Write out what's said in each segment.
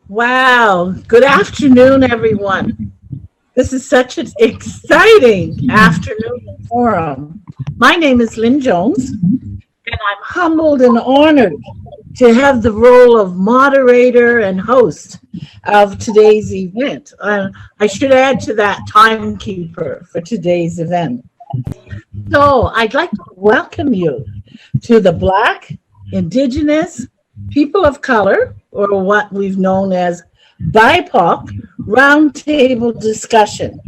Wow. Good afternoon, everyone. This is such an exciting afternoon forum. My name is Lynn Jones, and I'm humbled and honored to have the role of moderator and host of today's event. I should add to that timekeeper for today's event. So I'd like to welcome you to the Black, Indigenous, People of Color, or what we've known as BIPOC Roundtable discussion.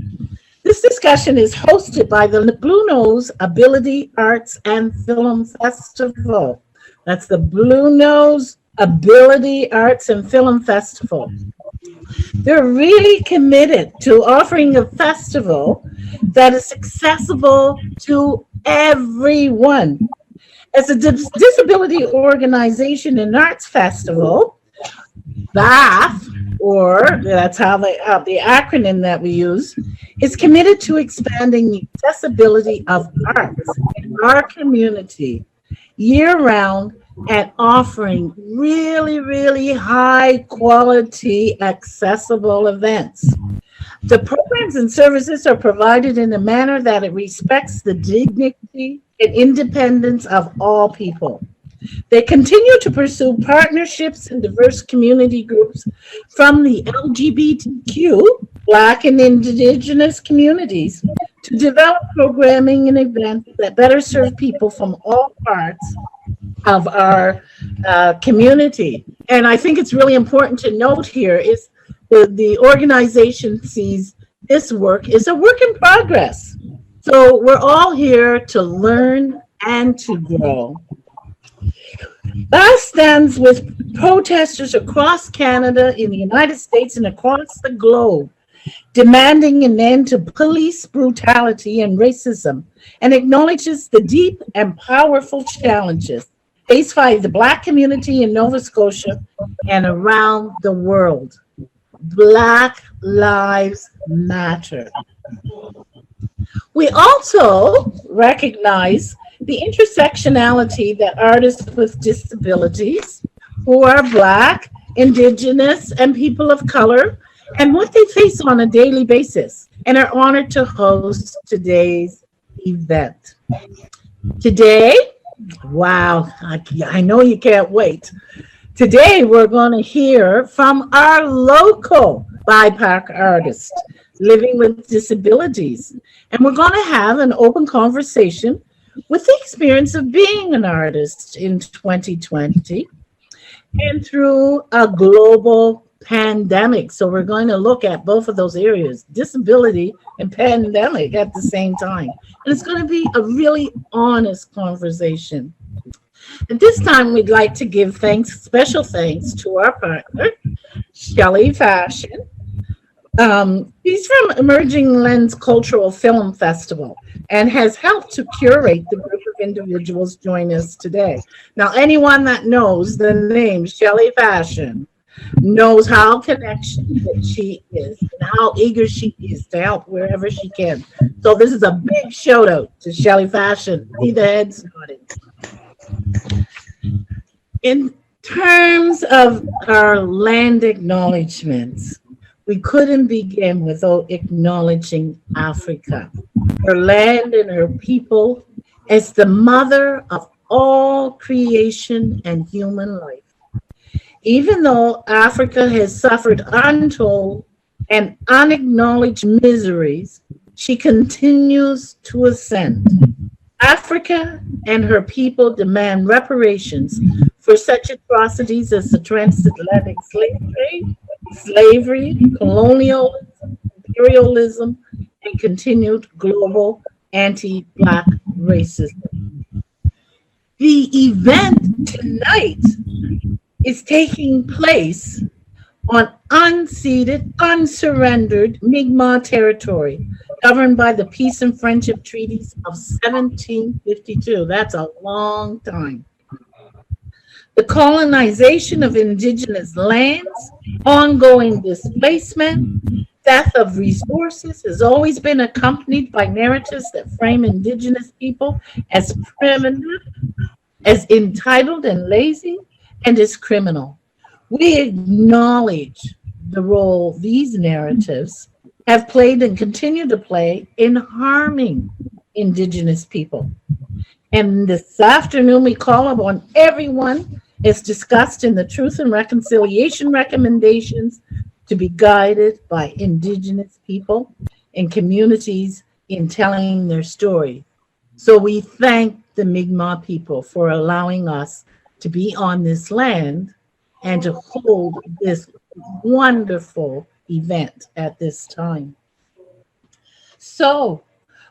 This discussion is hosted by the Blue Nose Ability Arts and Film Festival. That's the Blue Nose Ability Arts and Film Festival. They're really committed to offering a festival that is accessible to everyone. As a disability organization and arts festival, BAF, or that's how the acronym that we use, is committed to expanding the accessibility of arts in our community year-round and offering really, really high-quality, accessible events. The programs and services are provided in a manner that it respects the dignity and independence of all people. They continue to pursue partnerships and diverse community groups from the LGBTQ, Black and Indigenous communities to develop programming and events that better serve people from all parts of our community. And I think it's really important to note here is the organization sees this work is a work in progress. So we're all here to learn and to grow. BAF stands with protesters across Canada, in the United States, and across the globe, demanding an end to police brutality and racism, and acknowledges the deep and powerful challenges faced by the Black community in Nova Scotia and around the world. Black Lives Matter. We also recognize the intersectionality that artists with disabilities who are Black, Indigenous, and people of color, and what they face on a daily basis, and are honored to host today's event. Today, wow, I know you can't wait. Today, we're going to hear from our local BIPOC artist living with disabilities, and we're going to have an open conversation with the experience of being an artist in 2020 and through a global pandemic. So we're going to look at both of those areas, disability and pandemic at the same time. And it's going to be a really honest conversation. At this time, we'd like to give special thanks to our partner, Shelley Fashion. He's from Emerging Lens Cultural Film Festival and has helped to curate the group of individuals joining us today. Now, anyone that knows the name Shelley Fashion knows how connected she is and how eager she is to help wherever she can. So this is a big shout out to Shelley Fashion. See the heads nodding. In terms of our land acknowledgements, we couldn't begin without acknowledging Africa, her land and her people as the mother of all creation and human life. Even though Africa has suffered untold and unacknowledged miseries, she continues to ascend. Africa and her people demand reparations for such atrocities as the transatlantic slave trade, slavery, colonialism, imperialism, and continued global anti-Black racism. The event tonight is taking place on unceded, unsurrendered Mi'kmaq territory, governed by the Peace and Friendship Treaties of 1752. That's a long time. The colonization of indigenous lands, ongoing displacement, death of resources has always been accompanied by narratives that frame indigenous people as primitive, as entitled and lazy, and as criminal. We acknowledge the role these narratives have played and continue to play in harming Indigenous people. And this afternoon, we call upon everyone, as discussed in the Truth and Reconciliation recommendations, to be guided by Indigenous people and communities in telling their story. So we thank the Mi'kmaq people for allowing us to be on this land and to hold this wonderful event at this time. So,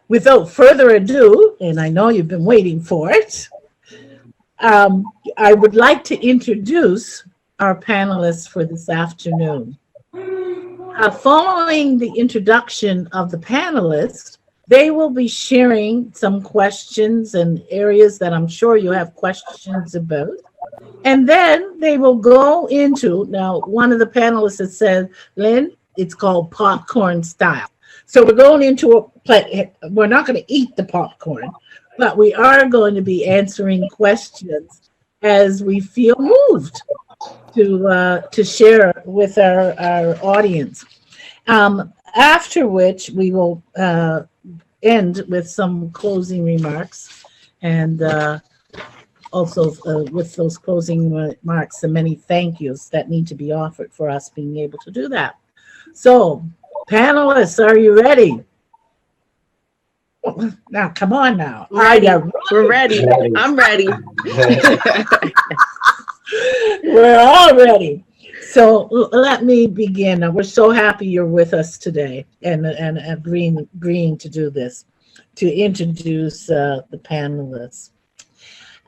without further ado, and I know you've been waiting for it, I would like to introduce our panelists for this afternoon. Following the introduction of the panelists, they will be sharing some questions and areas that I'm sure you have questions about. And then they will go into, now one of the panelists has said, Lynn, it's called popcorn style. So we're going into we're not going to eat the popcorn, but we are going to be answering questions as we feel moved to share with our audience. After which we will end with some closing remarks, and also with those closing remarks, the many thank yous that need to be offered for us being able to do that. So, panelists, are you ready? Now, come on now. Ready. We're ready. I'm ready. We're all ready. So let me begin. We're so happy you're with us today and agreeing to do this, to introduce the panelists.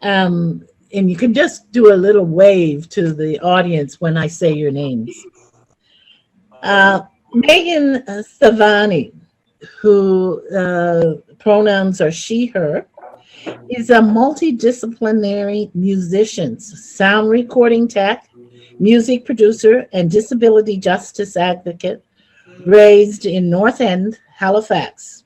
And you can just do a little wave to the audience when I say your names. Meghan Sivani, who pronouns are she, her, is a multidisciplinary musician, sound recording tech, music producer, and disability justice advocate, raised in North End, Halifax.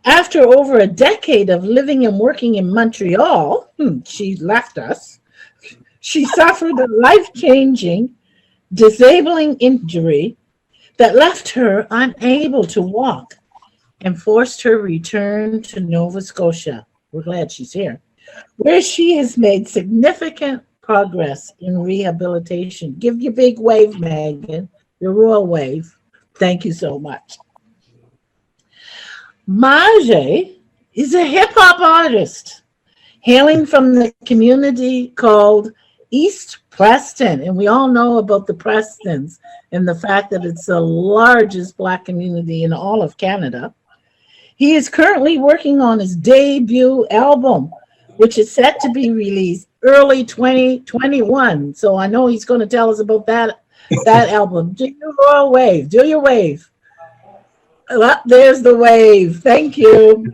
After over a decade of living and working in Montreal, she left us. She suffered a life-changing, disabling injury that left her unable to walk and forced her return to Nova Scotia. We're glad she's here, where she has made significant progress in rehabilitation. Give your big wave, Meghan, your royal wave. Thank you so much. Maje is a hip-hop artist hailing from the community called East Preston, and we all know about the Prestons and the fact that it's the largest Black community in all of Canada. He is currently working on his debut album, which is set to be released early 2021. So I know he's going to tell us about that album. Do your royal wave. Do your wave. Oh, there's the wave. Thank you.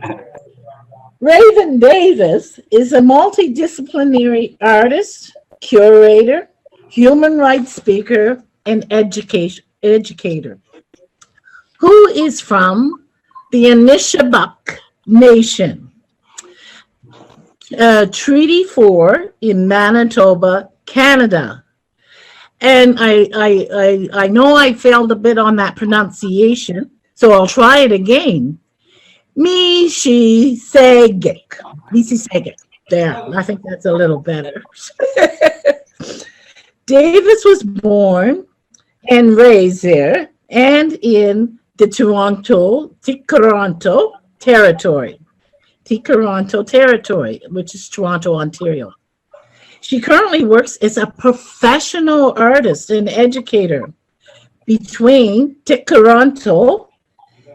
Raven Davis is a multidisciplinary artist, curator, human rights speaker, and educator, who is from the Anishinaabe Nation, Treaty 4 in Manitoba, Canada. And I know I failed a bit on that pronunciation, so I'll try it again. Mississauga. There, I think that's a little better. Davis was born and raised there and in the Tikaronto Territory, which is Toronto, Ontario. She currently works as a professional artist and educator between Tikaronto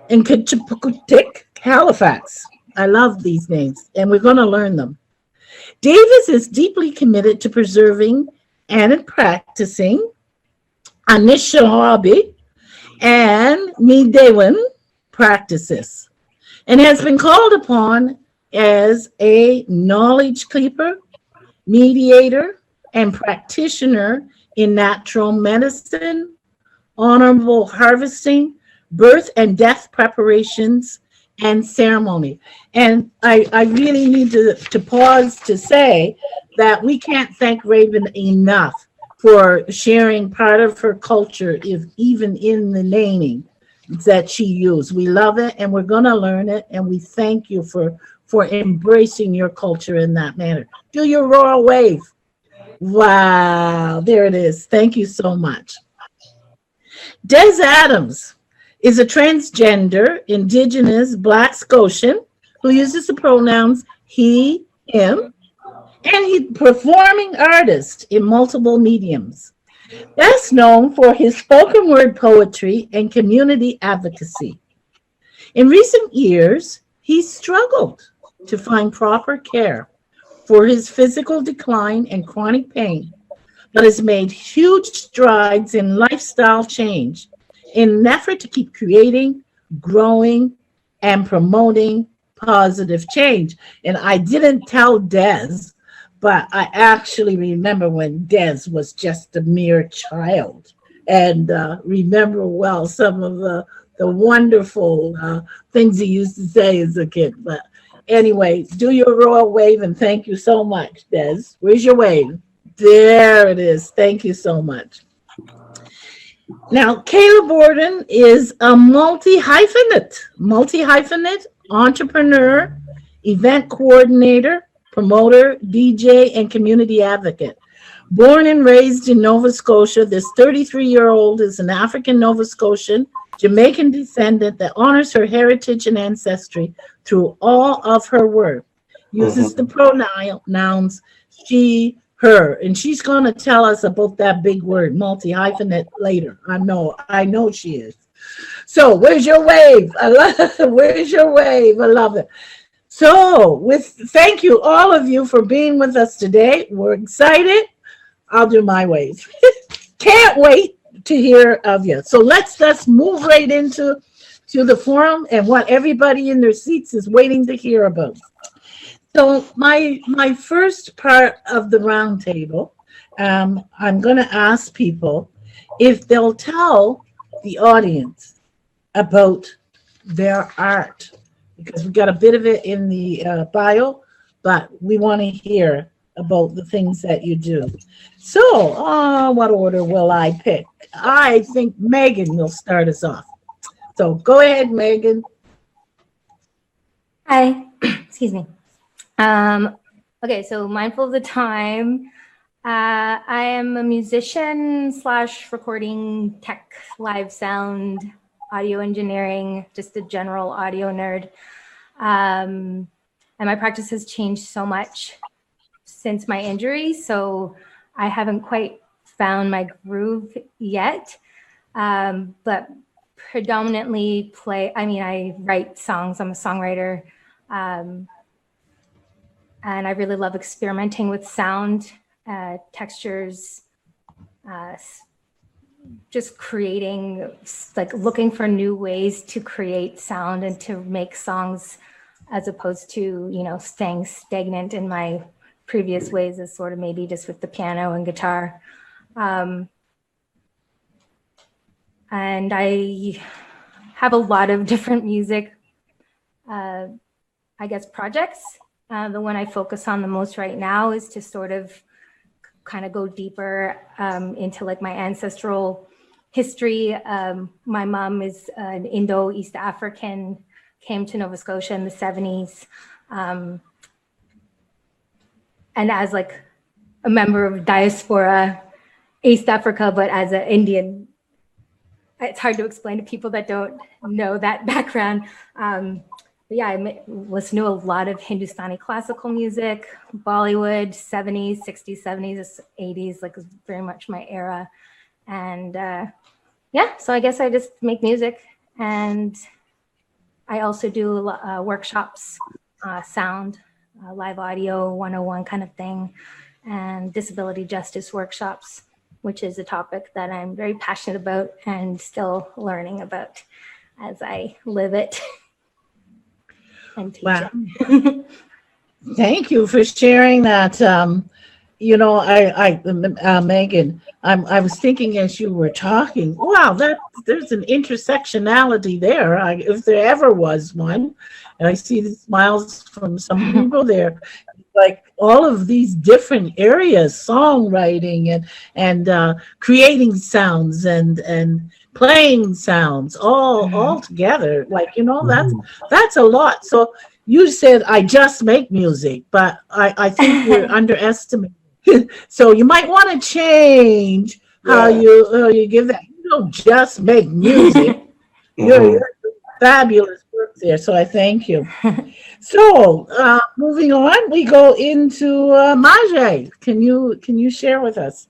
and Kitchipuktik, Halifax. I love these names, and we're going to learn them. Davis is deeply committed to preserving and practicing Anishinaabe and Midewan practices, and has been called upon as a knowledge keeper, mediator, and practitioner in natural medicine, honorable harvesting, birth and death preparations, and ceremony. And I really need to pause to say that we can't thank Raven enough for sharing part of her culture, if even in the naming that she used. We love it, and we're going to learn it, and we thank you for embracing your culture in that manner. Do your royal wave. Wow, there it is. Thank you so much. Dez Adams is a transgender, indigenous, Black Scotian who uses the pronouns he, him, and he's performing artist in multiple mediums. Best known for his spoken word poetry and community advocacy. In recent years, he struggled to find proper care for his physical decline and chronic pain, but has made huge strides in lifestyle change in an effort to keep creating, growing, and promoting positive change. And I didn't tell Dez, but I actually remember when Dez was just a mere child, and remember well some of the wonderful things he used to say as a kid. But anyway, do your royal wave, and thank you so much, Dez. Where's your wave? There it is. Thank you so much. Now, Kayla Borden is a multi-hyphenate entrepreneur, event coordinator, promoter, DJ, and community advocate. Born and raised in Nova Scotia, this 33-year-old is an African Nova Scotian, Jamaican descendant that honors her heritage and ancestry through all of her work. Uses the pronouns she, her, and she's going to tell us about that big word, multi-hyphenate, later. I know she is. So where's your wave? Where's your wave? I love it. So thank you all of you for being with us today. We're excited. I'll do my wave. Can't wait to hear of you. So let's move right into the forum and what everybody in their seats is waiting to hear about. So my first part of the roundtable, I'm going to ask people if they'll tell the audience about their art, because we got a bit of it in the bio, but we want to hear about the things that you do. So, what order will I pick? I think Megan will start us off. So go ahead, Megan. Hi, excuse me. Okay, so mindful of the time, I am a musician / recording tech, live sound, audio engineering, just a general audio nerd. And my practice has changed so much since my injury, so I haven't quite found my groove yet, but predominantly I write songs. I'm a songwriter. And I really love experimenting with sound, textures, just creating, like looking for new ways to create sound and to make songs, as opposed to, staying stagnant in my previous ways, as sort of maybe just with the piano and guitar. And I have a lot of different music, projects. The one I focus on the most right now is to sort of kind of go deeper into like my ancestral history. My mom is an Indo-East African, came to Nova Scotia in the 70s. And as like a member of diaspora, East Africa, but as an Indian, it's hard to explain to people that don't know that background. But yeah, I listen to a lot of Hindustani classical music, Bollywood, 70s, 60s, 70s, 80s, like very much my era. And yeah, so I guess I just make music. And I also do workshops, sound, live audio 101 kind of thing, and disability justice workshops, which is a topic that I'm very passionate about and still learning about as I live it. Wow. Thank you for sharing that. Megan, I was thinking as you were talking, wow, there's an intersectionality there, if there ever was one. And I see the smiles from some people there. like all of these different areas, songwriting and creating sounds and playing sounds all together. Like, that's a lot. So you said I just make music, but I think you're underestimating. So you might want to change how you give that. You don't just make music. You're fabulous work there. So I thank you. So moving on, we go into Maje. Can you share with us?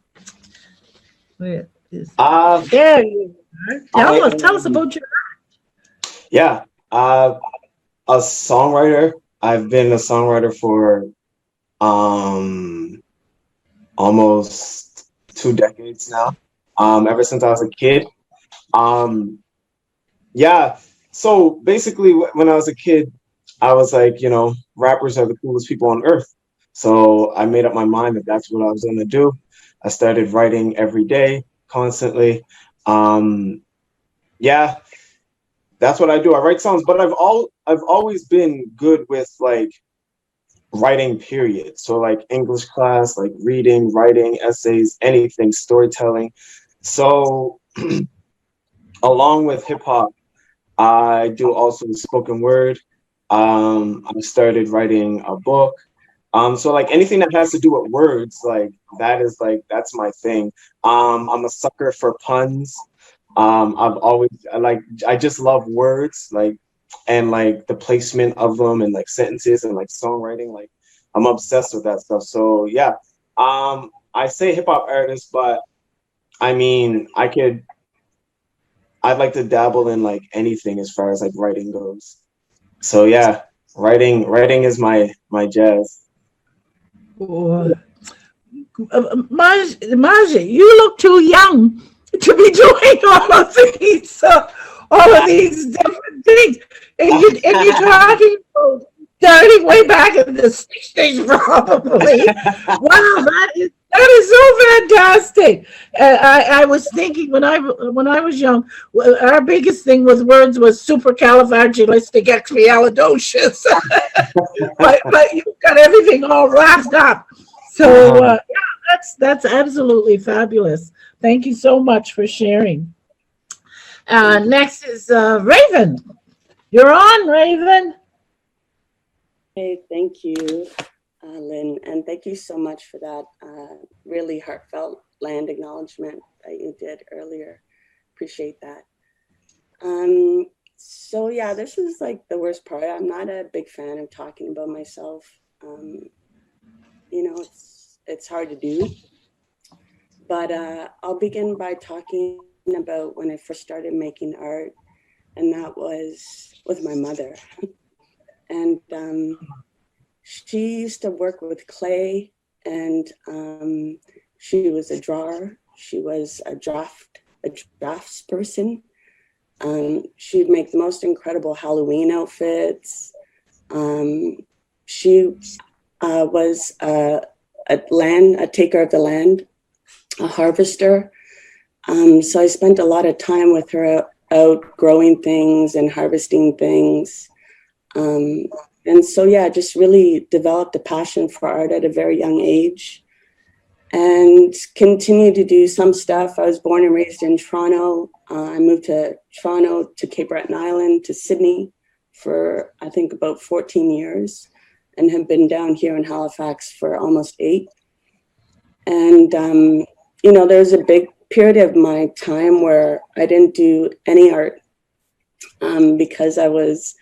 Where is there you are. Tell us about your. Yeah, a songwriter. I've been a songwriter for almost 2 decades now. Ever since I was a kid. Yeah. So basically, when I was a kid, I was like, rappers are the coolest people on earth. So I made up my mind that that's what I was going to do. I started writing every day, constantly. Yeah, that's what I do. I write songs, but I've always been good with like writing, period. So like English class, like reading, writing, essays, anything, storytelling. So along with hip hop, I do also spoken word. I started writing a book. So like anything that has to do with words, like that's my thing. I'm a sucker for puns. I just love words, like, and like the placement of them and like sentences and like songwriting. Like I'm obsessed with that stuff. So yeah, I say hip hop artist, but I mean, I'd like to dabble in like anything as far as like writing goes. So yeah, writing is my jazz. Maje, you look too young to be doing all of these different things, and you're talking about starting way back in the '60s, probably. Wow, that is so fantastic. I was thinking when I was young, our biggest thing with words was supercalifragilisticexpialidocious. but you've got everything all wrapped up. So yeah, that's absolutely fabulous. Thank you so much for sharing. Next is Raven. You're on, Raven. Hey, thank you, Lynn, and thank you so much for that really heartfelt land acknowledgement that you did earlier. Appreciate that. So yeah, this is like the worst part. I'm not a big fan of talking about myself. It's hard to do. But I'll begin by talking about when I first started making art, and that was with my mother. And she used to work with clay, and she was a drawer. She was a drafts person. She'd make the most incredible Halloween outfits. She was a taker of the land, a harvester. So I spent a lot of time with her out growing things and harvesting things. And so, yeah, just really developed a passion for art at a very young age and continued to do some stuff. I was born and raised in Toronto. I moved to Toronto, to Cape Breton Island, to Sydney for, I think, about 14 years and have been down here in Halifax for almost 8. And, there's a big period of my time where I didn't do any art because I was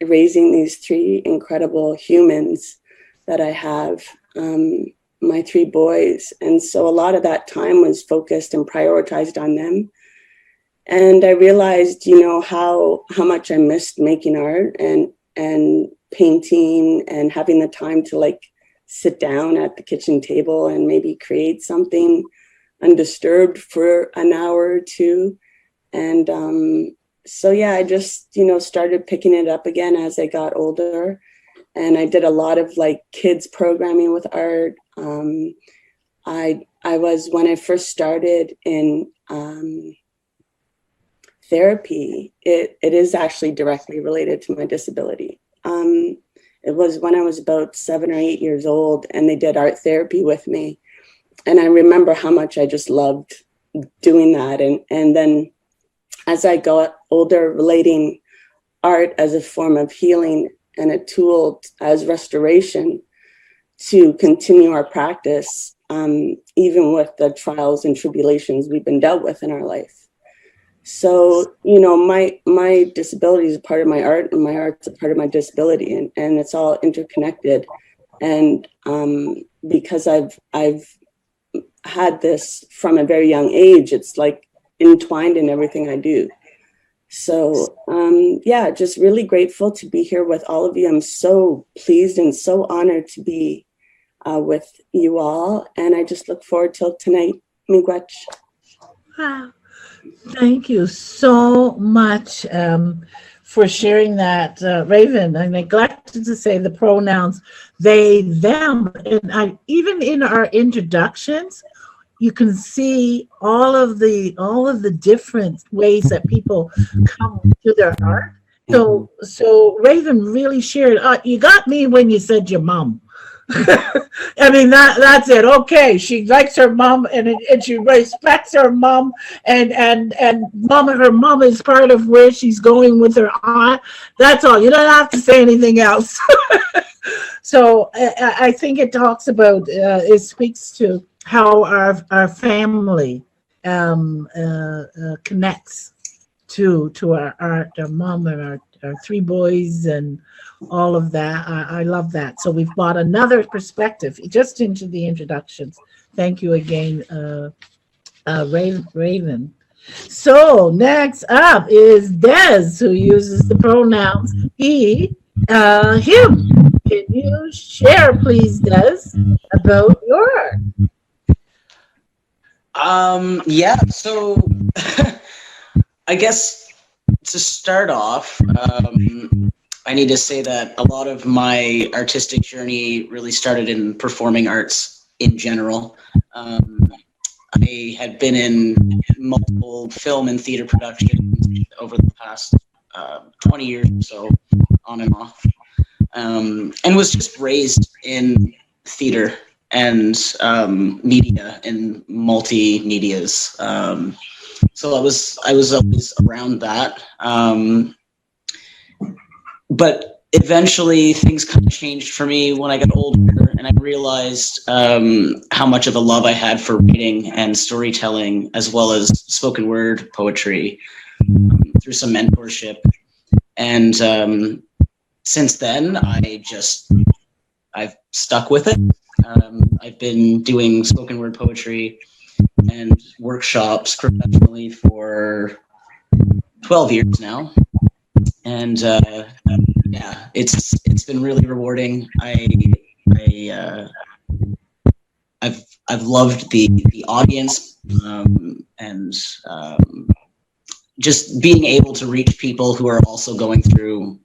raising these 3 incredible humans that I have, my 3 boys. And so a lot of that time was focused and prioritized on them. And I realized, how much I missed making art and painting and having the time to like sit down at the kitchen table and maybe create something undisturbed for an hour or 2. And so, yeah, I just, started picking it up again as I got older. And I did a lot of like kids programming with art. I was, when I first started in therapy, it is actually directly related to my disability. It was when I was about 7 or 8 years old, and they did art therapy with me. And I remember how much I just loved doing that. And then as I got older, relating art as a form of healing and a tool as restoration to continue our practice, even with the trials and tribulations we've been dealt with in our life. So, you know, my disability is a part of my art, and my art's a part of my disability, and it's all interconnected. And because I've had this from a very young age, it's like entwined in everything I do. So yeah, just really grateful to be here with all of you. I'm so pleased and so honored to be with you all. And I just look forward till tonight. Miigwech. Wow. Thank you so much for sharing that, Raven. I neglected to say the pronouns they, them. And even in our introductions, you can see all of the different ways that people come to their art. So Raven really shared. You got me when you said your mom. I mean, that's it. Okay, she likes her mom, and she respects her mom, and her mom is part of where she's going with her art. That's all. You don't have to say anything else. So I think it talks about, it speaks to how our family connects to our art, our mom and our three boys and all of that. I love that. So we've brought another perspective just into the introductions. Thank you again, Raven. So next up is Dez, who uses the pronouns he, him. Can you share, please, Dez, about your art? Yeah, so I guess to start off, I need to say that a lot of my artistic journey really started in performing arts in general. I had been in multiple film and theater productions over the past 20 years or so, on and off, and was just raised in theater and media and multimedias. So I was always around that. But eventually things kind of changed for me when I got older, and I realized how much of a love I had for reading and storytelling, as well as spoken word poetry, through some mentorship. And since then, I've stuck with it. I've been doing spoken word poetry and workshops professionally for 12 years now. And yeah, it's been really rewarding. I've loved the audience, and just being able to reach people who are also going through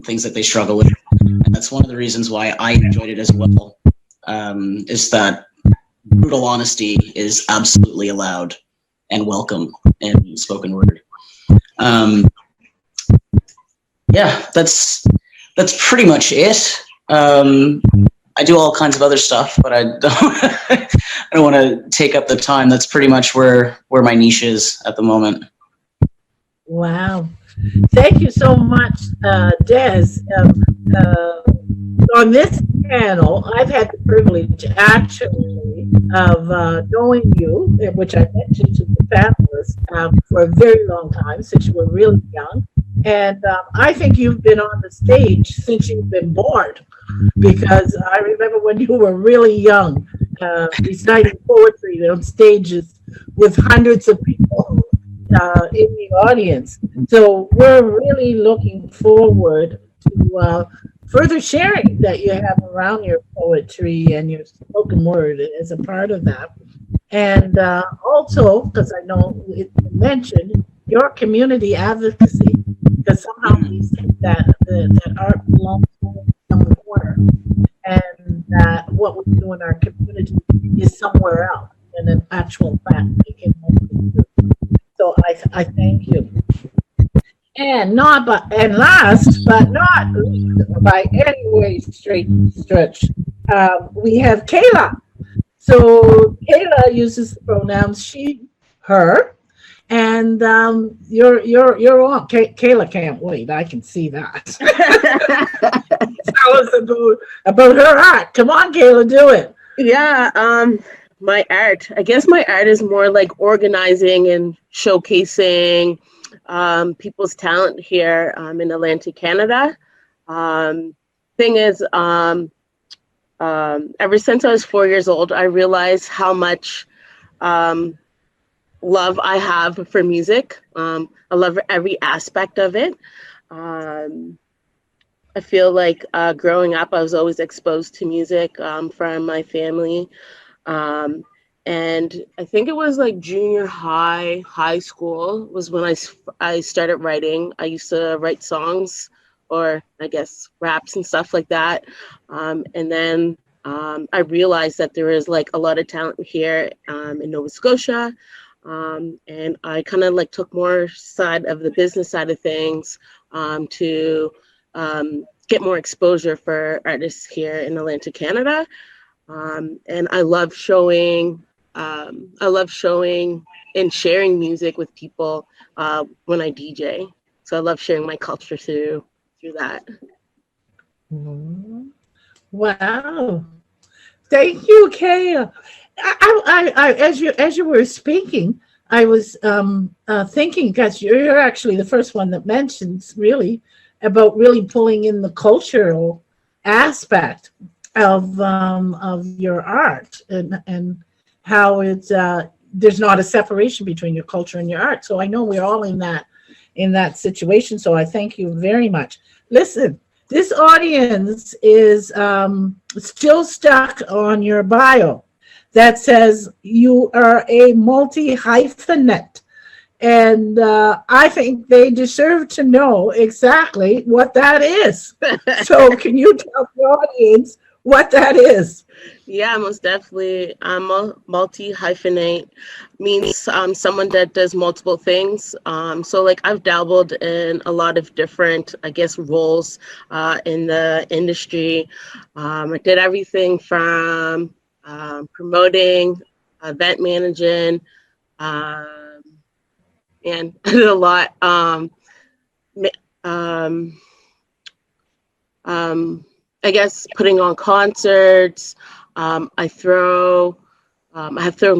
things that they struggle with. And that's one of the reasons why I enjoyed it as well, is that brutal honesty is absolutely allowed and welcome in spoken word. Yeah, that's pretty much it. I do all kinds of other stuff, but I don't want to take up the time. That's pretty much where my niche is at the moment. Wow. Thank you so much, Dez. On this panel, I've had the privilege actually of knowing you, which I mentioned to the panelists, for a very long time, since you were really young. And I think you've been on the stage since you've been born, because I remember when you were really young, reciting poetry on stages with hundreds of people in the audience. So we're really looking forward to further sharing that you have around your poetry and your spoken word as a part of that. And also, because I know it mentioned, your community advocacy, because somehow we think that art belongs in some corner, and that what we do in our community is somewhere else, and in actual fact, we can. So I thank you. And last but not least, by any way stretch, we have Kayla. So Kayla uses the pronouns she, her, and you're on. Kayla can't wait. I can see that. Tell us about her art. Come on, Kayla, do it. Yeah, my art. I guess my art is more like organizing and showcasing people's talent here in Atlantic Canada. Thing is, ever since I was 4 years old, I realized how much love I have for music. I love every aspect of it. I feel like growing up, I was always exposed to music from my family. And I think it was like junior high school was when I started writing. I used to write songs, or I guess raps and stuff like that. And then I realized that there is like a lot of talent here in Nova Scotia. And I kind of like took more side of the business side of things to get more exposure for artists here in Atlantic Canada. And I love showing and sharing music with people when I DJ. So I love sharing my culture through that. Wow. Thank you, Kayla. I as you were speaking, I was thinking, because you're actually the first one that mentions really about really pulling in the cultural aspect of your art and how it's there's not a separation between your culture and your art. So I know we're all in that situation. So I thank you very much. Listen, this audience is still stuck on your bio that says you are a multi-hyphenate. And I think they deserve to know exactly what that is. So can you tell the audience what that is? Yeah, most definitely. I'm a multi-hyphenate, means someone that does multiple things. So like I've dabbled in a lot of different, I guess, roles in the industry. I did everything from promoting, event managing, and I did a lot. I guess putting on concerts. I have thrown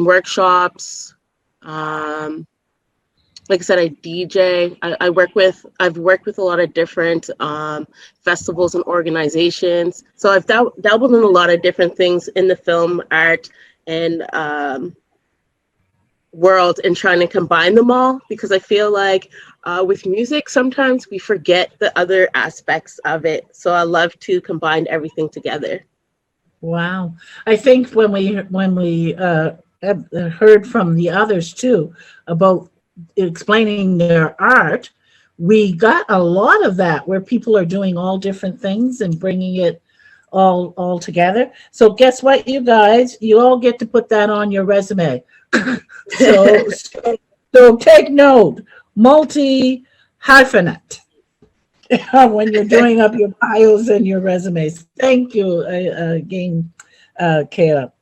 workshops. Like I said, I DJ. I've worked with a lot of different festivals and organizations. So I've dabbled in a lot of different things in the film, art, and world, and trying to combine them all, because I feel like with music sometimes we forget the other aspects of it. So I love to combine everything together. Wow. I think when we heard from the others too about explaining their art, we got a lot of that where people are doing all different things and bringing it all together. So guess what, you guys, you all get to put that on your resume. So take note, multi-hyphenate when you're doing up your bios and your resumes. Thank you again, Kayla.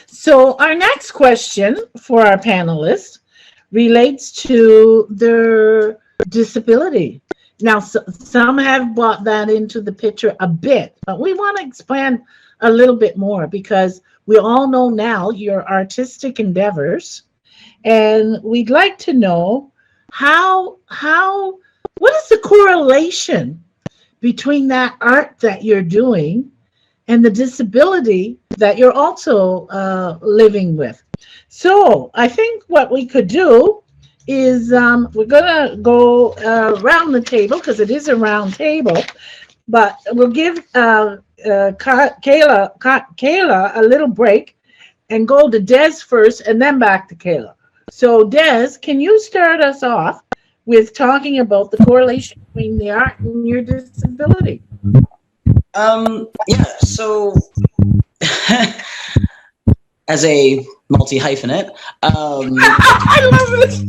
So our next question for our panelists relates to their disability. Now, some have brought that into the picture a bit, but we want to expand a little bit more, because we all know now your artistic endeavors, and we'd like to know what is the correlation between that art that you're doing and the disability that you're also living with. So I think what we could do is we're gonna go around the table, because it is a round table, but we'll give Kayla a little break and go to Dez first and then back to Kayla. So Dez, can you start us off with talking about the correlation between the art and your disability? Yeah, so as a multi-hyphenate, I love it.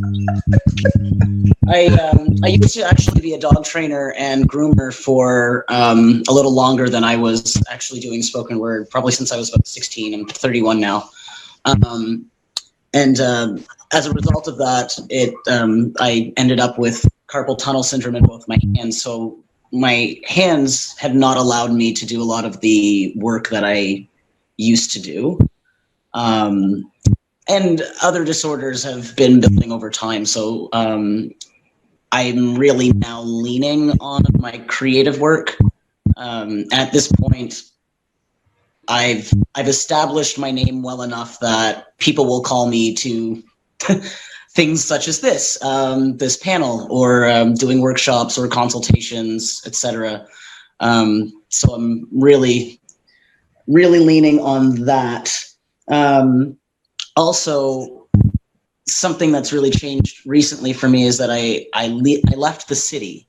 I used to actually be a dog trainer and groomer for a little longer than I was actually doing spoken word, probably since I was about 16. I'm 31 now. And as a result of that, I ended up with carpal tunnel syndrome in both my hands. So my hands had not allowed me to do a lot of the work that I used to do. And other disorders have been building over time. So I'm really now leaning on my creative work. At this point, I've established my name well enough that people will call me to things such as this panel, or doing workshops or consultations, etc. So I'm really leaning on that. Also, something that's really changed recently for me is that I left the city.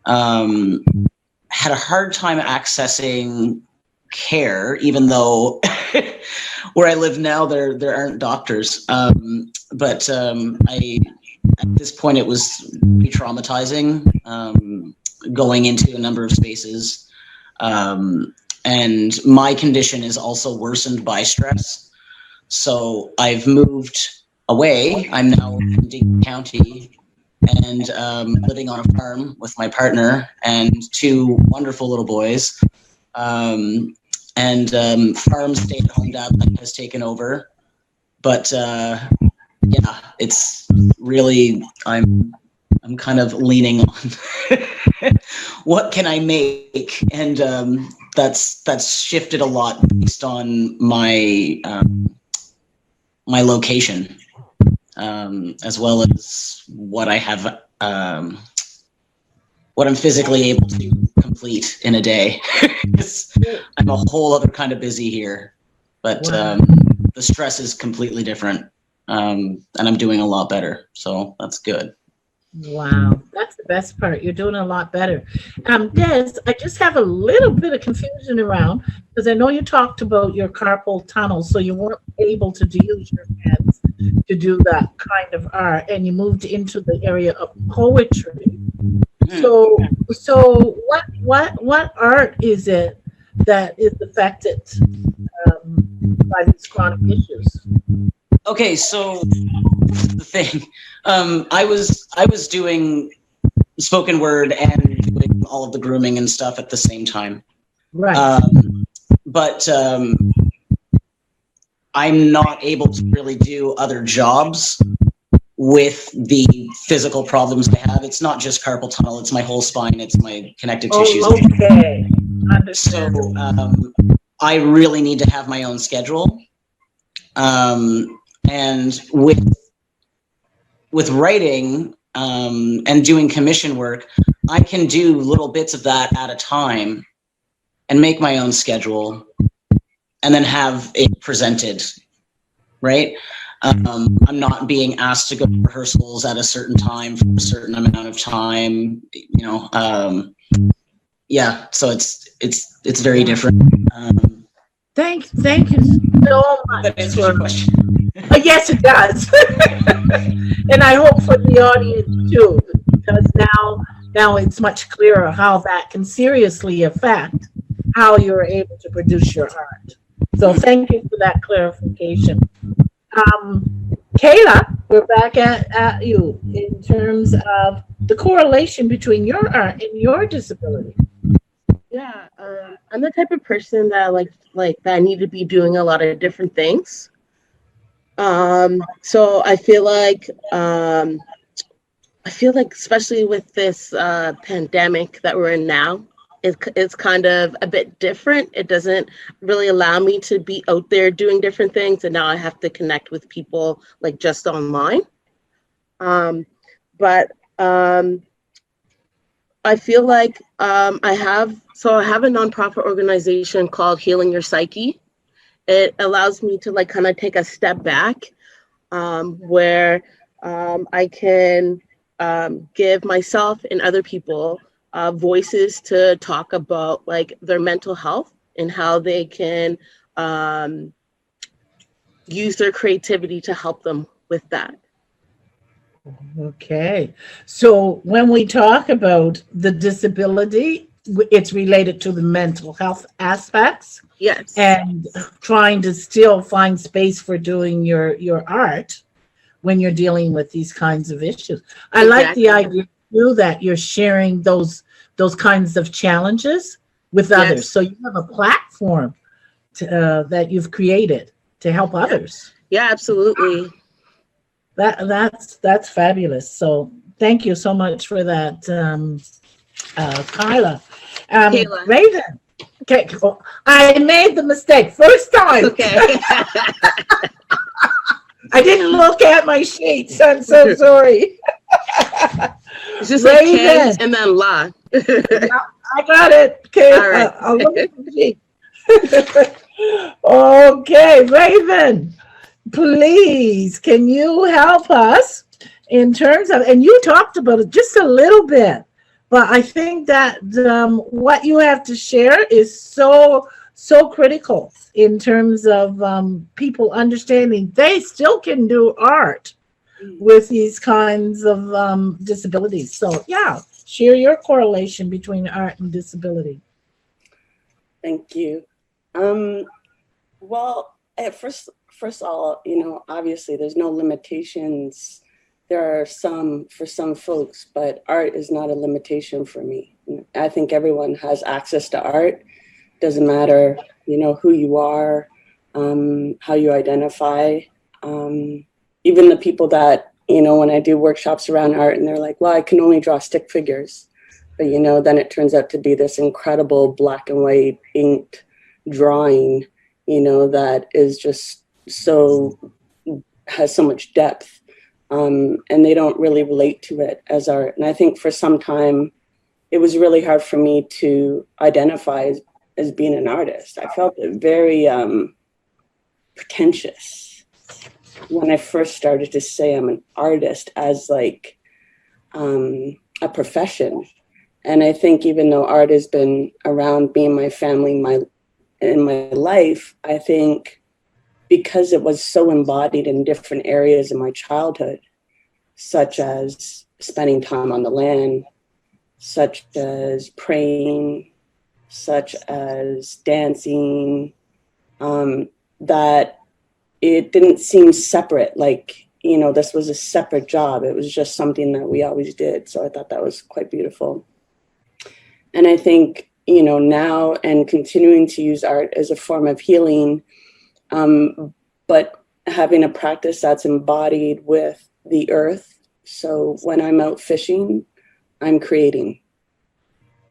Had a hard time accessing care, even though where I live now there aren't doctors. But at this point it was re-traumatizing, going into a number of spaces, and my condition is also worsened by stress. So I've moved away. I'm now in Dean County and living on a farm with my partner and 2 wonderful little boys. Farm stay-at-home dad has taken over. But yeah, it's really, I'm kind of leaning on what can I make, and that's shifted a lot based on my my location, as well as what I have, what I'm physically able to complete in a day. I'm a whole other kind of busy here, but the stress is completely different, and I'm doing a lot better, so that's good. Wow, that's the best part. You're doing a lot better. Des, I just have a little bit of confusion around, because I know you talked about your carpal tunnel, so you weren't able to use your hands to do that kind of art, and you moved into the area of poetry. So what art is it that is affected by these chronic issues? Okay, so the thing, I was doing spoken word and doing all of the grooming and stuff at the same time. Right. But I'm not able to really do other jobs with the physical problems I have. It's not just carpal tunnel, it's my whole spine, it's my connective tissues. Okay. So I really need to have my own schedule. And with writing and doing commission work, I can do little bits of that at a time and make my own schedule and then have it presented, right? I'm not being asked to go to rehearsals at a certain time for a certain amount of time, you know. Yeah, so it's very different. Thank you so much. That answers your question. Yes, it does. And I hope for the audience too, because now it's much clearer how that can seriously affect how you're able to produce your art. So thank you for that clarification. Kayla, we're back at you in terms of the correlation between your art and your disability. Yeah, I'm the type of person that like that I need to be doing a lot of different things. So I feel like especially with this pandemic that we're in now, it's kind of a bit different. It doesn't really allow me to be out there doing different things, and now I have to connect with people like just online. But I feel like I have a nonprofit organization called Healing Your Psyche. It allows me to like kind of take a step back, where I can give myself and other people voices to talk about like their mental health and how they can use their creativity to help them with that. Okay. So when we talk about the disability, it's related to the mental health aspects Yes. and trying to still find space for doing your art when you're dealing with these kinds of issues. I like the Exactly. idea too that you're sharing those kinds of challenges with others. Yes. So you have a platform that you've created to help Yeah. others. Yeah, absolutely. That's fabulous. So thank you so much for that, Kyla. Kayla. Raven, okay, oh, I made the mistake first time. Okay. I didn't look at my sheets. I'm so sorry. It's just like K Raven. and then La. Yeah, I got it. Okay, All right. I'll look at the sheet. Okay, Raven, please, can you help us in terms of, and you talked about it just a little bit, but I think that what you have to share is so critical in terms of people understanding they still can do art with these kinds of disabilities. So yeah, share your correlation between art and disability. Thank you. Well, at first of all, obviously there's no limitations. There are some for some folks, but art is not a limitation for me. I think everyone has access to art. Doesn't matter, who you are, how you identify. Even the people that, when I do workshops around art and they're like, well, I can only draw stick figures. But, then it turns out to be this incredible black and white inked drawing, that is just has so much depth. And they don't really relate to it as art. And I think for some time, it was really hard for me to identify as being an artist. I felt it very pretentious when I first started to say I'm an artist as like a profession. And I think even though art has been around me and my family in my life, I think because it was so embodied in different areas of my childhood, such as spending time on the land, such as praying, such as dancing, that it didn't seem separate, like, this was a separate job. It was just something that we always did. So I thought that was quite beautiful. And I think, now and continuing to use art as a form of healing, but having a practice that's embodied with the earth. So when I'm out fishing, I'm creating.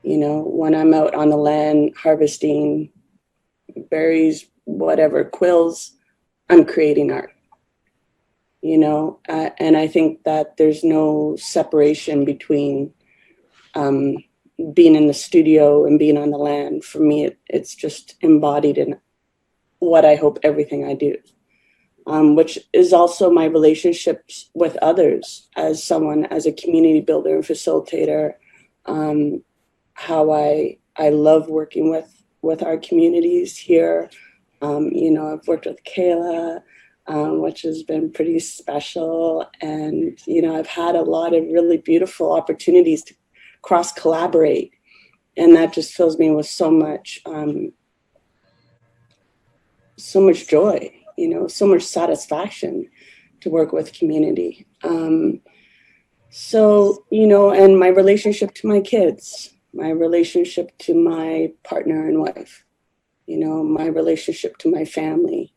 When I'm out on the land harvesting berries, whatever, quills, I'm creating art. And I think that there's no separation between being in the studio and being on the land. For me, it's just embodied in what I hope everything I do, which is also my relationships with others as a community builder and facilitator, how I love working with our communities here. I've worked with Kayla, which has been pretty special. And, I've had a lot of really beautiful opportunities to cross collaborate. And that just fills me with so much joy, so much satisfaction to work with community. So, and my relationship to my kids, my relationship to my partner and wife, my relationship to my family.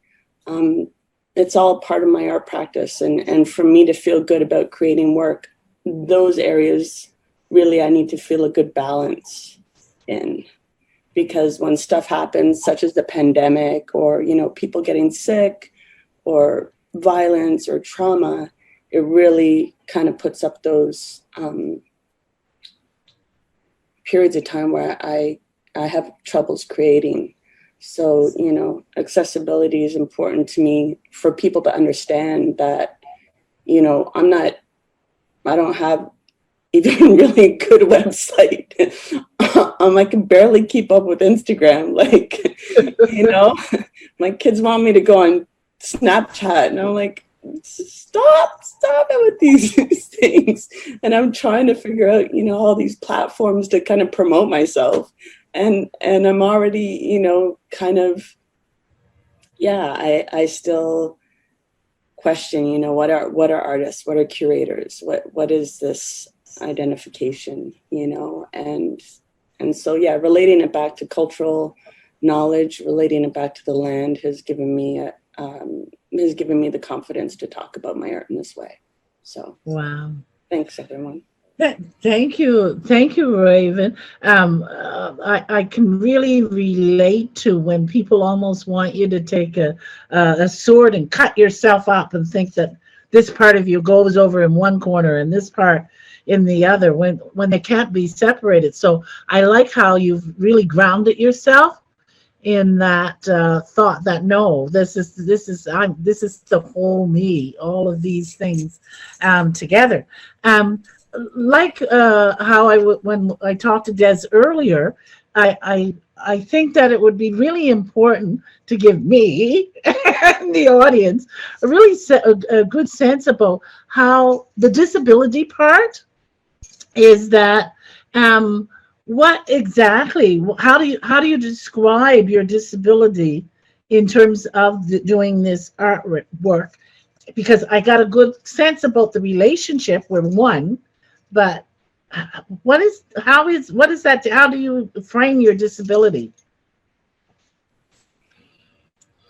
It's all part of my art practice. And for me to feel good about creating work, those areas, really, I need to feel a good balance in. Because when stuff happens, such as the pandemic or, people getting sick or violence or trauma, it really kind of puts up those periods of time where I have troubles creating. So, accessibility is important to me for people to understand that, I don't have even really good website. I can barely keep up with Instagram. Like, my kids want me to go on Snapchat and I'm like, stop it with these things. And I'm trying to figure out, you know, all these platforms to kind of promote myself. And I'm already, you know, kind of, yeah, I still question, you know, what are artists, what are curators, what is this identification, you know, and so, yeah, relating it back to cultural knowledge, relating it back to the land has given me the confidence to talk about my art in this way. So, Wow. thanks, everyone. Thank you, Raven. I can really relate to when people almost want you to take a sword and cut yourself up and think that this part of you goes over in one corner and this part in the other when they can't be separated. So I like how you've really grounded yourself in that thought that no, this is the whole me, all of these things together. Like how when I talked to Dez earlier, I think that it would be really important to give me and the audience a really a good sense about how the disability part is that what exactly, how do you describe your disability in terms of doing this artwork? Because I got a good sense about the relationship with one, but what is that? How do you frame your disability?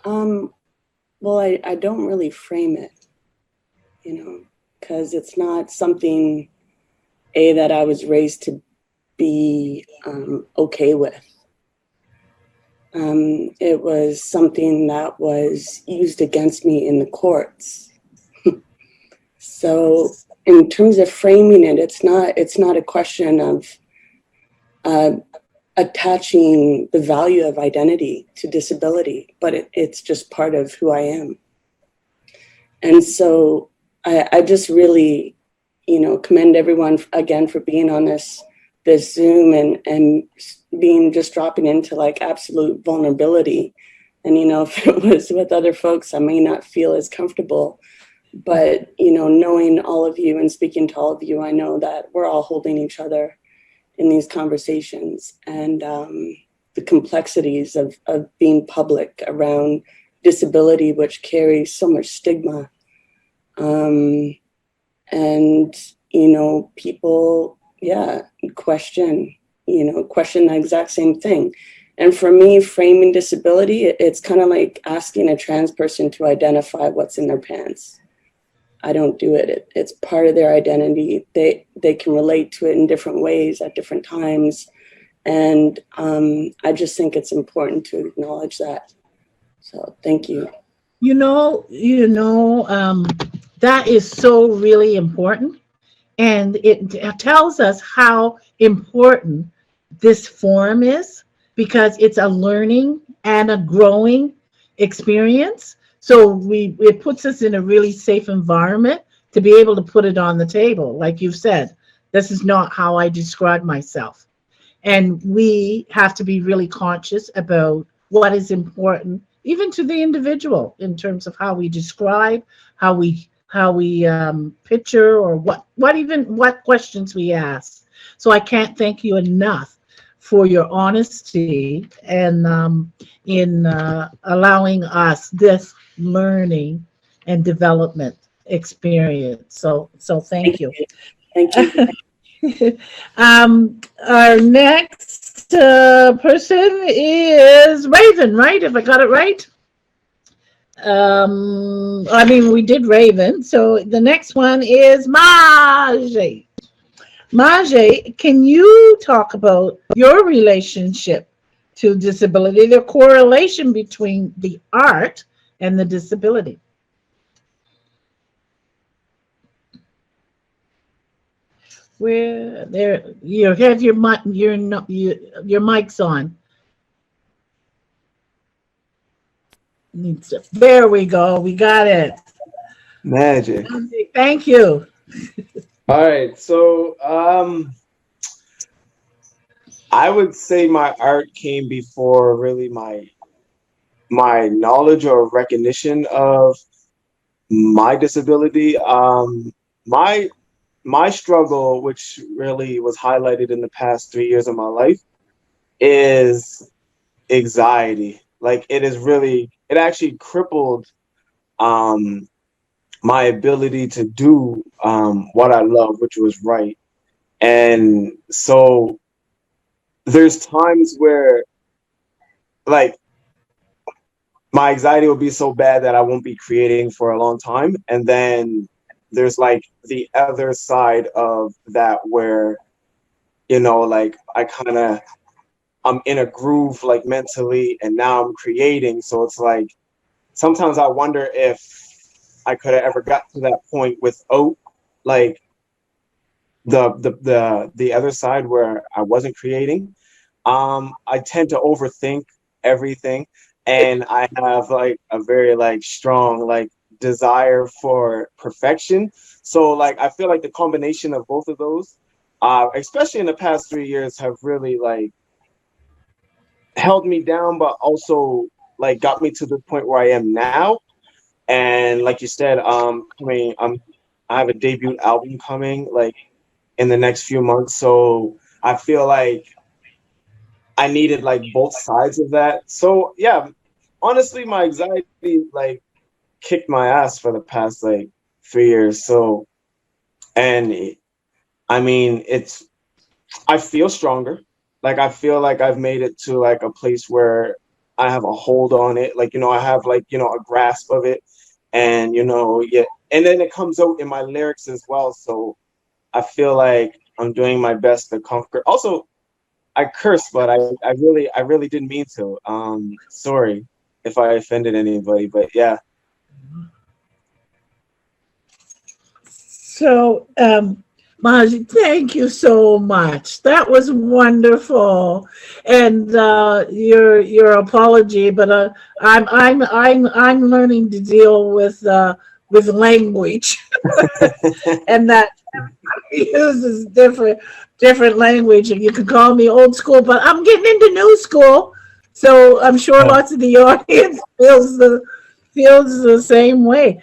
Well, I don't really frame it, you know, because it's not something that I was raised to be okay with. It was something that was used against me in the courts. So in terms of framing it, it's not a question of attaching the value of identity to disability, but it's just part of who I am. And so I just really, you know, commend everyone again for being on this Zoom and being just dropping into like absolute vulnerability. And, you know, if it was with other folks, I may not feel as comfortable. But, you know, knowing all of you and speaking to all of you, I know that we're all holding each other in these conversations, and the complexities of being public around disability, which carries so much stigma. And, you know, people, yeah, question the exact same thing. And for me, framing disability, it's kind of like asking a trans person to identify what's in their pants. I don't do it. It's part of their identity. They can relate to it in different ways at different times. And I just think it's important to acknowledge that. So thank you. You know, that is so really important. And it tells us how important this forum is, because it's a learning and a growing experience. So it puts us in a really safe environment to be able to put it on the table. Like you've said, this is not how I describe myself. And we have to be really conscious about what is important, even to the individual, in terms of how we describe, how we picture, or what questions we ask. So I can't thank you enough for your honesty and in allowing us this learning and development experience. So thank you. Thank you. Our next person is Raven, right? If I got it right. I mean, we did Raven. So the next one is Maje. Maje, can you talk about your relationship to disability, the correlation between the art and the disability? Where there, you have your mic, your mic's on. There we go. We got it. Magic. Thank you. All right. So I would say my art came before really my knowledge or recognition of my disability, my struggle, which really was highlighted in the past 3 years of my life, is anxiety. Like it actually crippled my ability to do what I love, which was write. And so there's times where like my anxiety will be so bad that I won't be creating for a long time. And then there's like the other side of that where, like I'm in a groove like mentally and now I'm creating. So it's like sometimes I wonder if I could have ever got to that point without like the other side where I wasn't creating. I tend to overthink everything, and I have like a very like strong like desire for perfection. So like I feel like the combination of both of those, especially in the past 3 years, have really like held me down, but also like got me to the point where I am now. And like you said, I have a debut album coming like in the next few months. So I feel like I needed like both sides of that. So yeah, honestly, my anxiety like kicked my ass for the past like 3 years. So, and I mean, I feel stronger. Like I feel like I've made it to like a place where I have a hold on it. Like, I have like, a grasp of it. And, yeah. And then it comes out in my lyrics as well. So I feel like I'm doing my best to conquer. Also, I curse, but I really didn't mean to. Sorry if I offended anybody, but yeah. So, Maje, thank you so much. That was wonderful, and your apology, but I'm learning to deal with language, and that uses different language, and you can call me old school, but I'm getting into new school, so I'm sure lots of the audience feels the same way.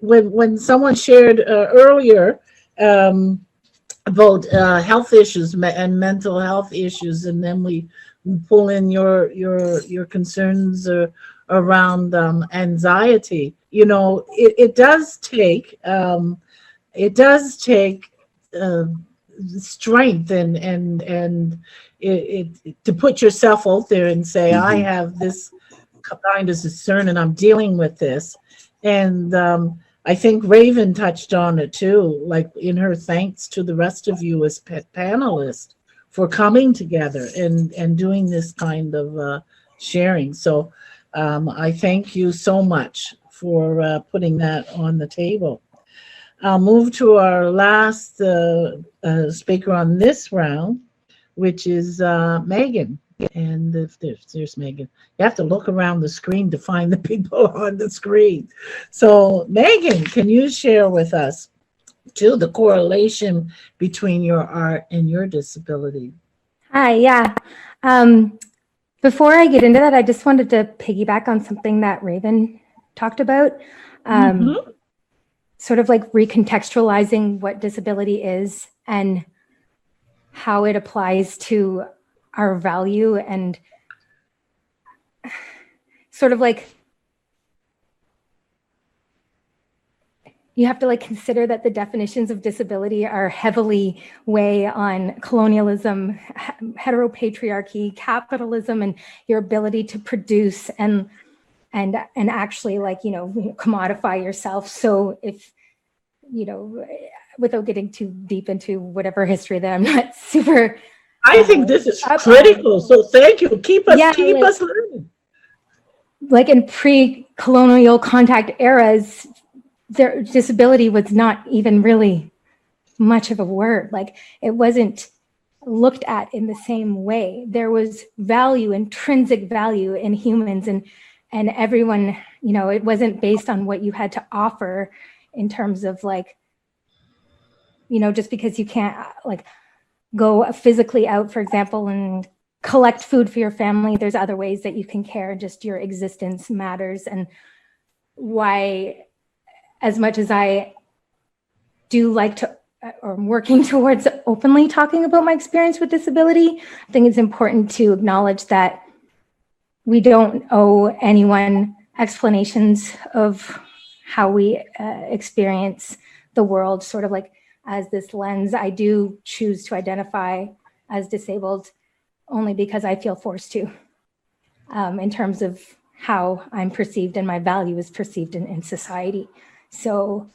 When someone shared earlier about health issues and mental health issues, and then we pull in your concerns around anxiety. It does take strength and to put yourself out there and say, I have this kind of concern and I'm dealing with this. And I think Raven touched on it too, like in her thanks to the rest of you as panelists for coming together and doing this kind of sharing. So I thank you so much for putting that on the table. I'll move to our last speaker on this round, which is Megan. And if there's Megan, you have to look around the screen to find the people on the screen. So Megan, can you share with us too the correlation between your art and your disability? Hi, yeah. Before I get into that, I just wanted to piggyback on something that Raven talked about. Sort of like recontextualizing what disability is and how it applies to our value, and sort of like you have to like consider that the definitions of disability are heavily weigh on colonialism, heteropatriarchy, capitalism, and your ability to produce and actually like, commodify yourself. So if, without getting too deep into whatever history that I'm not super. I think this is critical. So thank you. Keep us learning. Like in pre-colonial contact eras, their disability was not even really much of a word. Like it wasn't looked at in the same way. There was value, intrinsic value in humans, and everyone, it wasn't based on what you had to offer in terms of like, just because you can't like go physically out, for example, and collect food for your family. There's other ways that you can care. Just your existence matters. And why, as much as I do like to, or I'm working towards openly talking about my experience with disability, I think it's important to acknowledge that we don't owe anyone explanations of how we experience the world, sort of like as this lens. I do choose to identify as disabled only because I feel forced to, in terms of how I'm perceived and my value is perceived in society. So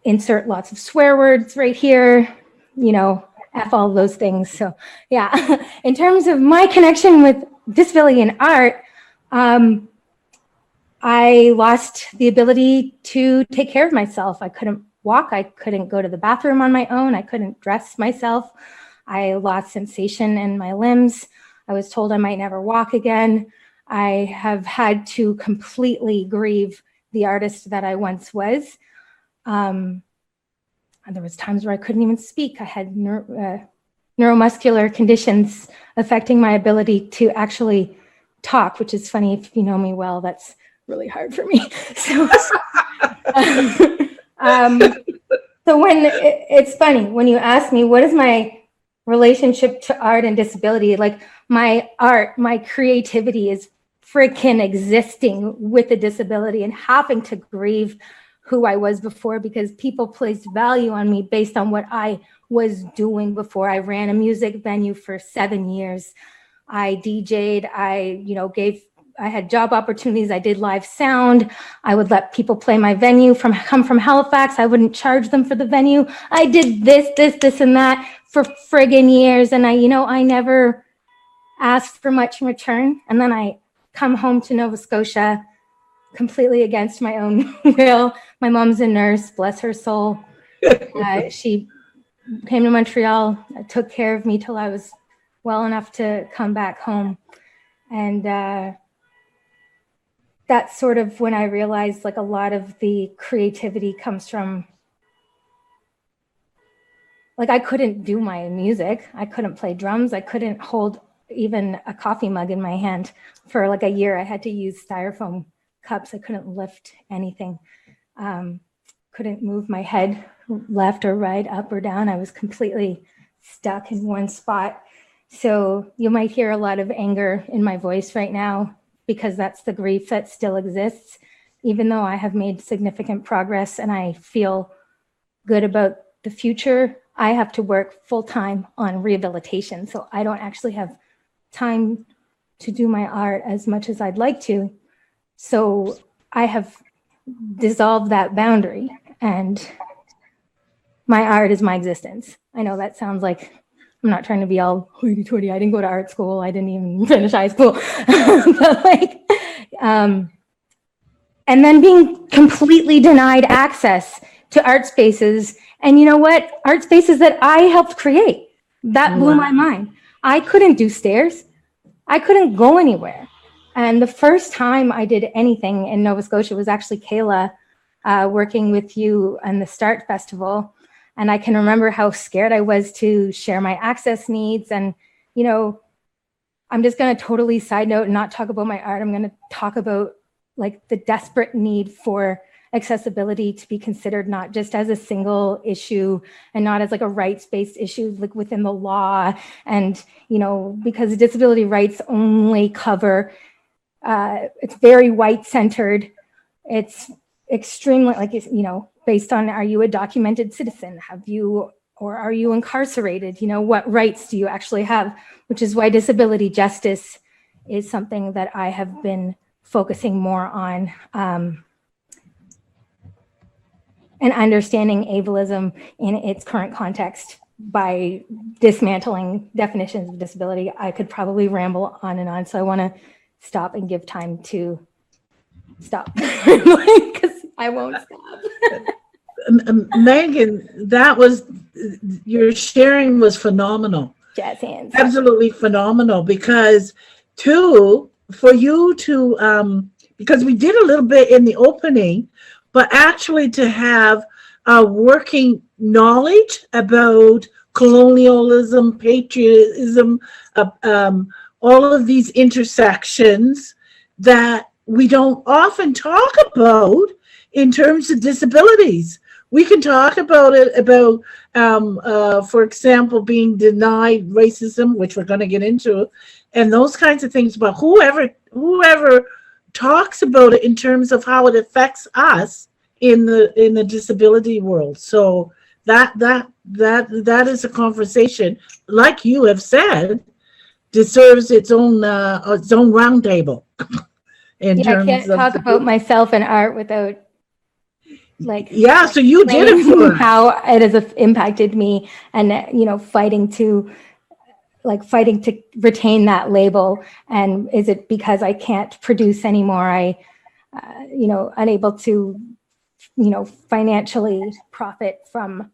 insert lots of swear words right here, you know, F all those things. So yeah, in terms of my connection with disability and art, I lost the ability to take care of myself. I couldn't walk. I couldn't go to the bathroom on my own. I couldn't dress myself. I lost sensation in my limbs. I was told I might never walk again. I have had to completely grieve the artist that I once was. And there was times where I couldn't even speak. I had neuromuscular conditions affecting my ability to actually talk, which is funny. If you know me well, that's really hard for me. So, so when it's funny, when you ask me, what is my relationship to art and disability? Like my art, my creativity is freaking existing with a disability and having to grieve who I was before, because people placed value on me based on what I was doing before. I ran a music venue for 7 years. I DJ'd, I had job opportunities. I did live sound. I would let people play my venue come from Halifax. I wouldn't charge them for the venue. I did this, and that for friggin' years. And I never asked for much in return. And then I come home to Nova Scotia completely against my own will. My mom's a nurse, bless her soul. She came to Montreal, took care of me till I was well enough to come back home. And that's sort of when I realized like a lot of the creativity comes from, like I couldn't do my music. I couldn't play drums. I couldn't hold even a coffee mug in my hand for like a year. I had to use styrofoam cups. I couldn't lift anything. Couldn't move my head left or right, up or down. I was completely stuck in one spot. So you might hear a lot of anger in my voice right now, because that's the grief that still exists, even though I have made significant progress and I feel good about the future. I have to work full-time on rehabilitation. So I don't actually have time to do my art as much as I'd like to. So I have dissolved that boundary, and my art is my existence. I know that sounds like I'm not trying to be all hoity-toity. I didn't go to art school. I didn't even finish high school. But like, and then being completely denied access to art spaces. And you know what? Art spaces that I helped create. That blew my mind. I couldn't do stairs. I couldn't go anywhere. And the first time I did anything in Nova Scotia was actually Kayla working with you on the START Festival. And I can remember how scared I was to share my access needs. And, I'm just going to totally side note and not talk about my art. I'm going to talk about like the desperate need for accessibility to be considered not just as a single issue and not as like a rights-based issue, like within the law. And, because disability rights only cover, it's very white-centered. It's extremely based on, are you a documented citizen? Are you incarcerated? What rights do you actually have? Which is why disability justice is something that I have been focusing more on, and understanding ableism in its current context by dismantling definitions of disability. I could probably ramble on and on, so I want to stop and give time to stop because I won't stop. Meghan, your sharing was phenomenal. Jazz hands. Absolutely phenomenal, because for you to, because we did a little bit in the opening, but actually to have a working knowledge about colonialism, patriotism, all of these intersections that we don't often talk about in terms of disabilities. We can talk about it, about, for example, being denied racism, which we're going to get into, and those kinds of things. But whoever talks about it in terms of how it affects us in the disability world. So that is a conversation, like you have said, deserves its own roundtable. In Yeah, I terms can't of talk about myself and art without so you did it for us. how it has impacted me, and fighting to retain that label. And is it because I can't produce anymore? I unable to financially profit from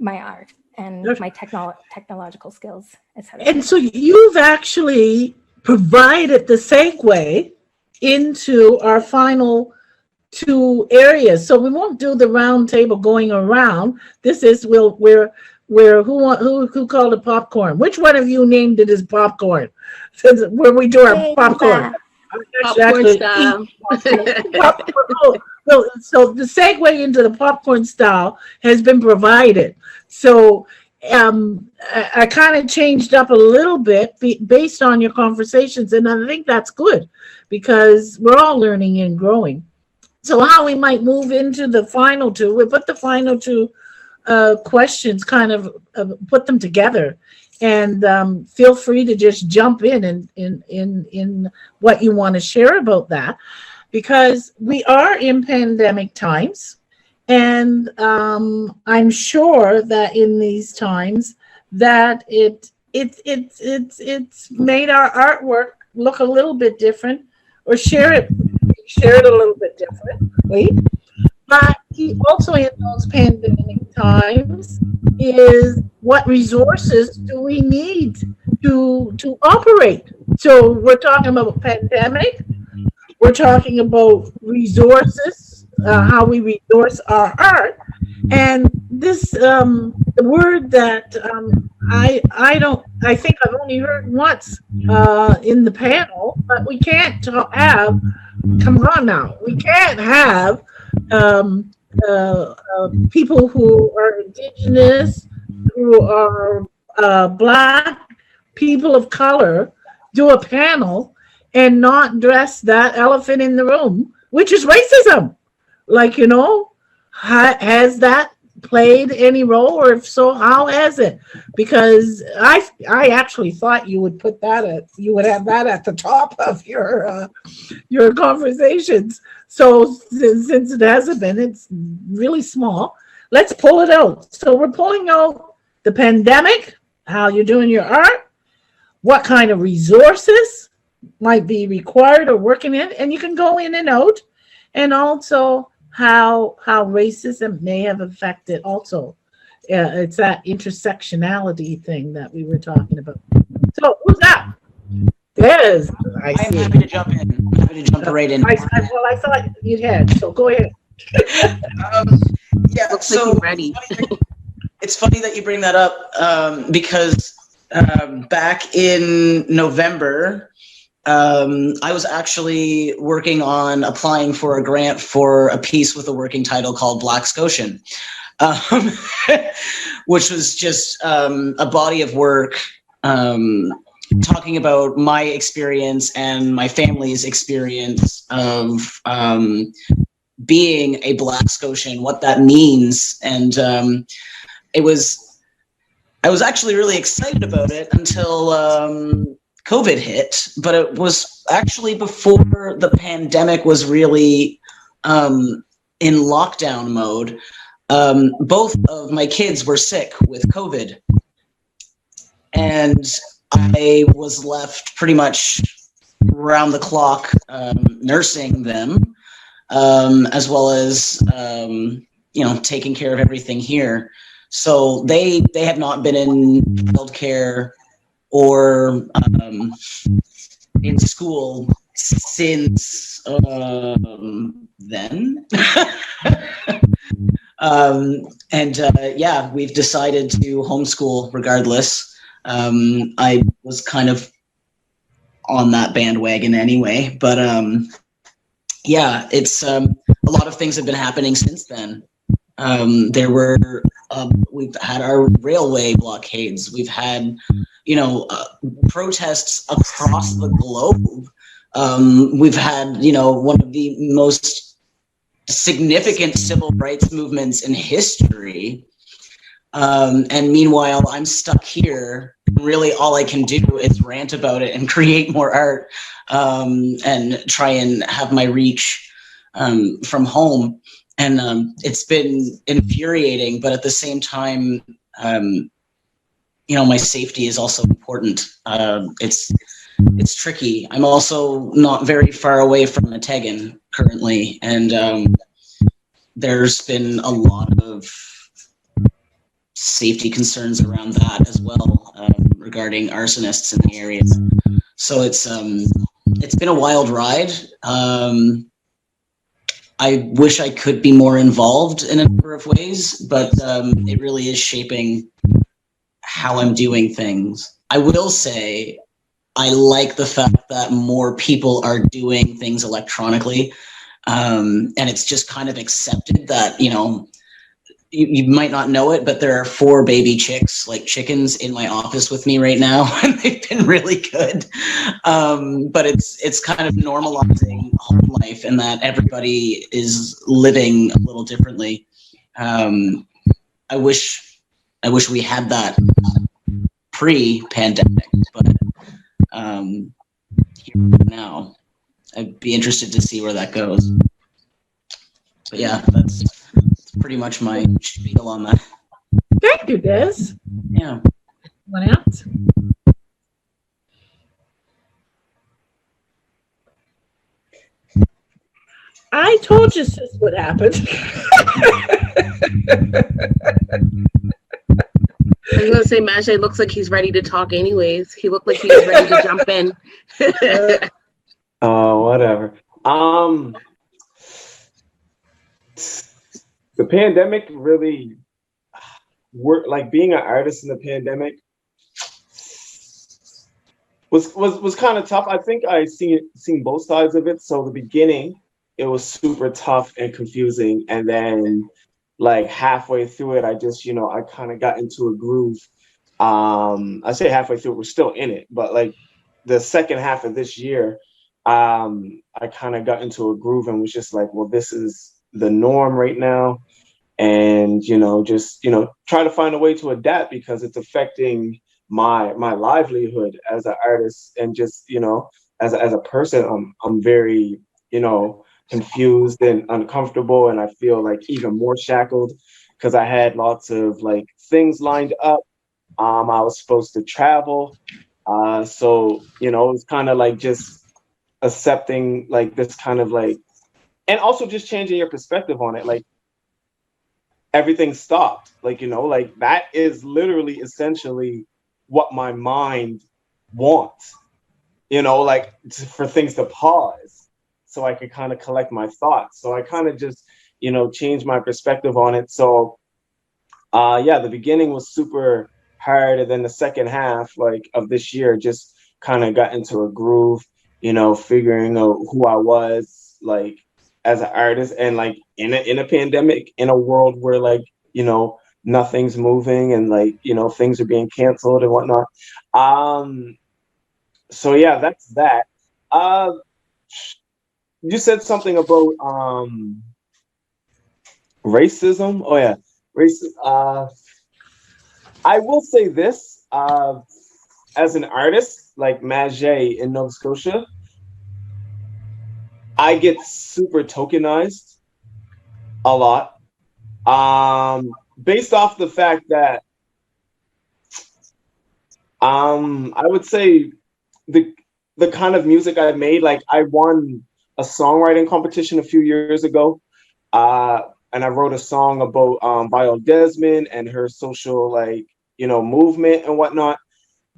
my art and my technological skills, etc. And so you've actually provided the segue into our final two areas. So we won't do the round table going around. This is where who called it popcorn? Which one of you named it as popcorn? Since where we do our popcorn. Popcorn style. So the segue into the popcorn style has been provided. So I kind of changed up a little bit based on your conversations, and I think that's good because we're all learning and growing. So how we might move into the final two, we put the final two questions, kind of put them together, and feel free to just jump in what you want to share about that, because we are in pandemic times, and I'm sure that in these times that it's made our artwork look a little bit different, or share it a little bit differently. But also in those pandemic times is what resources do we need to operate? So we're talking about pandemic, we're talking about resources, how we resource our art, and this the word that I think I've only heard once in the panel, but we can't have. Come on now, we can't have people who are indigenous, who are Black, people of color, do a panel and not address that elephant in the room, which is racism. Has that played any role, or if so, how has it? Because I actually thought you would put that you would have that at the top of your conversations. So since it hasn't been, it's really small. Let's pull it out. So we're pulling out the pandemic, how you're doing your art, what kind of resources might be required or working in, and you can go in and out, and also how racism may have affected also. It's that intersectionality thing that we were talking about. So who's that? Dez. I'm happy to jump in. I'm happy to jump right in. I thought you had, so go ahead. Yeah, Looks so like you're ready. it's funny that you bring that up because back in November, I was actually working on applying for a grant for a piece with a working title called Black Scotian, which was just a body of work talking about my experience and my family's experience of being a Black Scotian, what that means. And I was actually really excited about it until COVID hit, but it was actually before the pandemic was really in lockdown mode. Both of my kids were sick with COVID, and I was left pretty much around the clock nursing them, as well as taking care of everything here. So they have not been in childcare or in school since then. Yeah, we've decided to homeschool regardless. I was kind of on that bandwagon anyway, but yeah, it's a lot of things have been happening since then. We've had our railway blockades. We've had, protests across the globe. We've had, one of the most significant civil rights movements in history. And meanwhile, I'm stuck here. Really, all I can do is rant about it and create more art, and try and have my reach from home. And it's been infuriating, but at the same time, my safety is also important. It's tricky. I'm also not very far away from Metegan currently, and there's been a lot of safety concerns around that as well, regarding arsonists in the area. So it's been a wild ride. I wish I could be more involved in a number of ways, but it really is shaping how I'm doing things. I will say I like the fact that more people are doing things electronically, and it's just kind of accepted that, you might not know it, but there are 4 baby chicks, like chickens, in my office with me right now, and they've been really good. But it's kind of normalizing home life, and that everybody is living a little differently. I wish we had that pre-pandemic, but here now, I'd be interested to see where that goes. But yeah, that's pretty much my spiel on that. Thank you, Dez. Yeah. Anyone else? I told you this would happen. I was gonna say, Maje looks like he's ready to talk anyways. He looked like he was ready to jump in. Whatever. The pandemic really worked. Like, being an artist in the pandemic was kind of tough. I think I seen both sides of it. So the beginning, it was super tough and confusing, and then like halfway through it, I just I kind of got into a groove. I say halfway through, we're still in it, but like the second half of this year, I kind of got into a groove and was just like, well, this is the norm right now, and just try to find a way to adapt, because it's affecting my livelihood as an artist, and just as a person, I'm very confused and uncomfortable, and I feel like even more shackled because I had lots of like things lined up. I was supposed to travel, so it was kind of like just accepting like this kind of like, and also just changing your perspective on it. Like, everything stopped. Like, like that is literally essentially what my mind wants, like for things to pause so I could kind of collect my thoughts. So I kind of just, changed my perspective on it. So yeah, the beginning was super hard. And then the second half, like, of this year, just kind of got into a groove, figuring out who I was, like, as an artist, and like in a pandemic, in a world where like nothing's moving, and like things are being canceled and whatnot. So yeah, that's that. You said something about racism. Oh yeah, racism. I will say this, as an artist like Maje in Nova Scotia, I get super tokenized a lot, based off the fact that I would say the kind of music I made, like I won a songwriting competition a few years ago, and I wrote a song about Viola Desmond and her social movement and whatnot.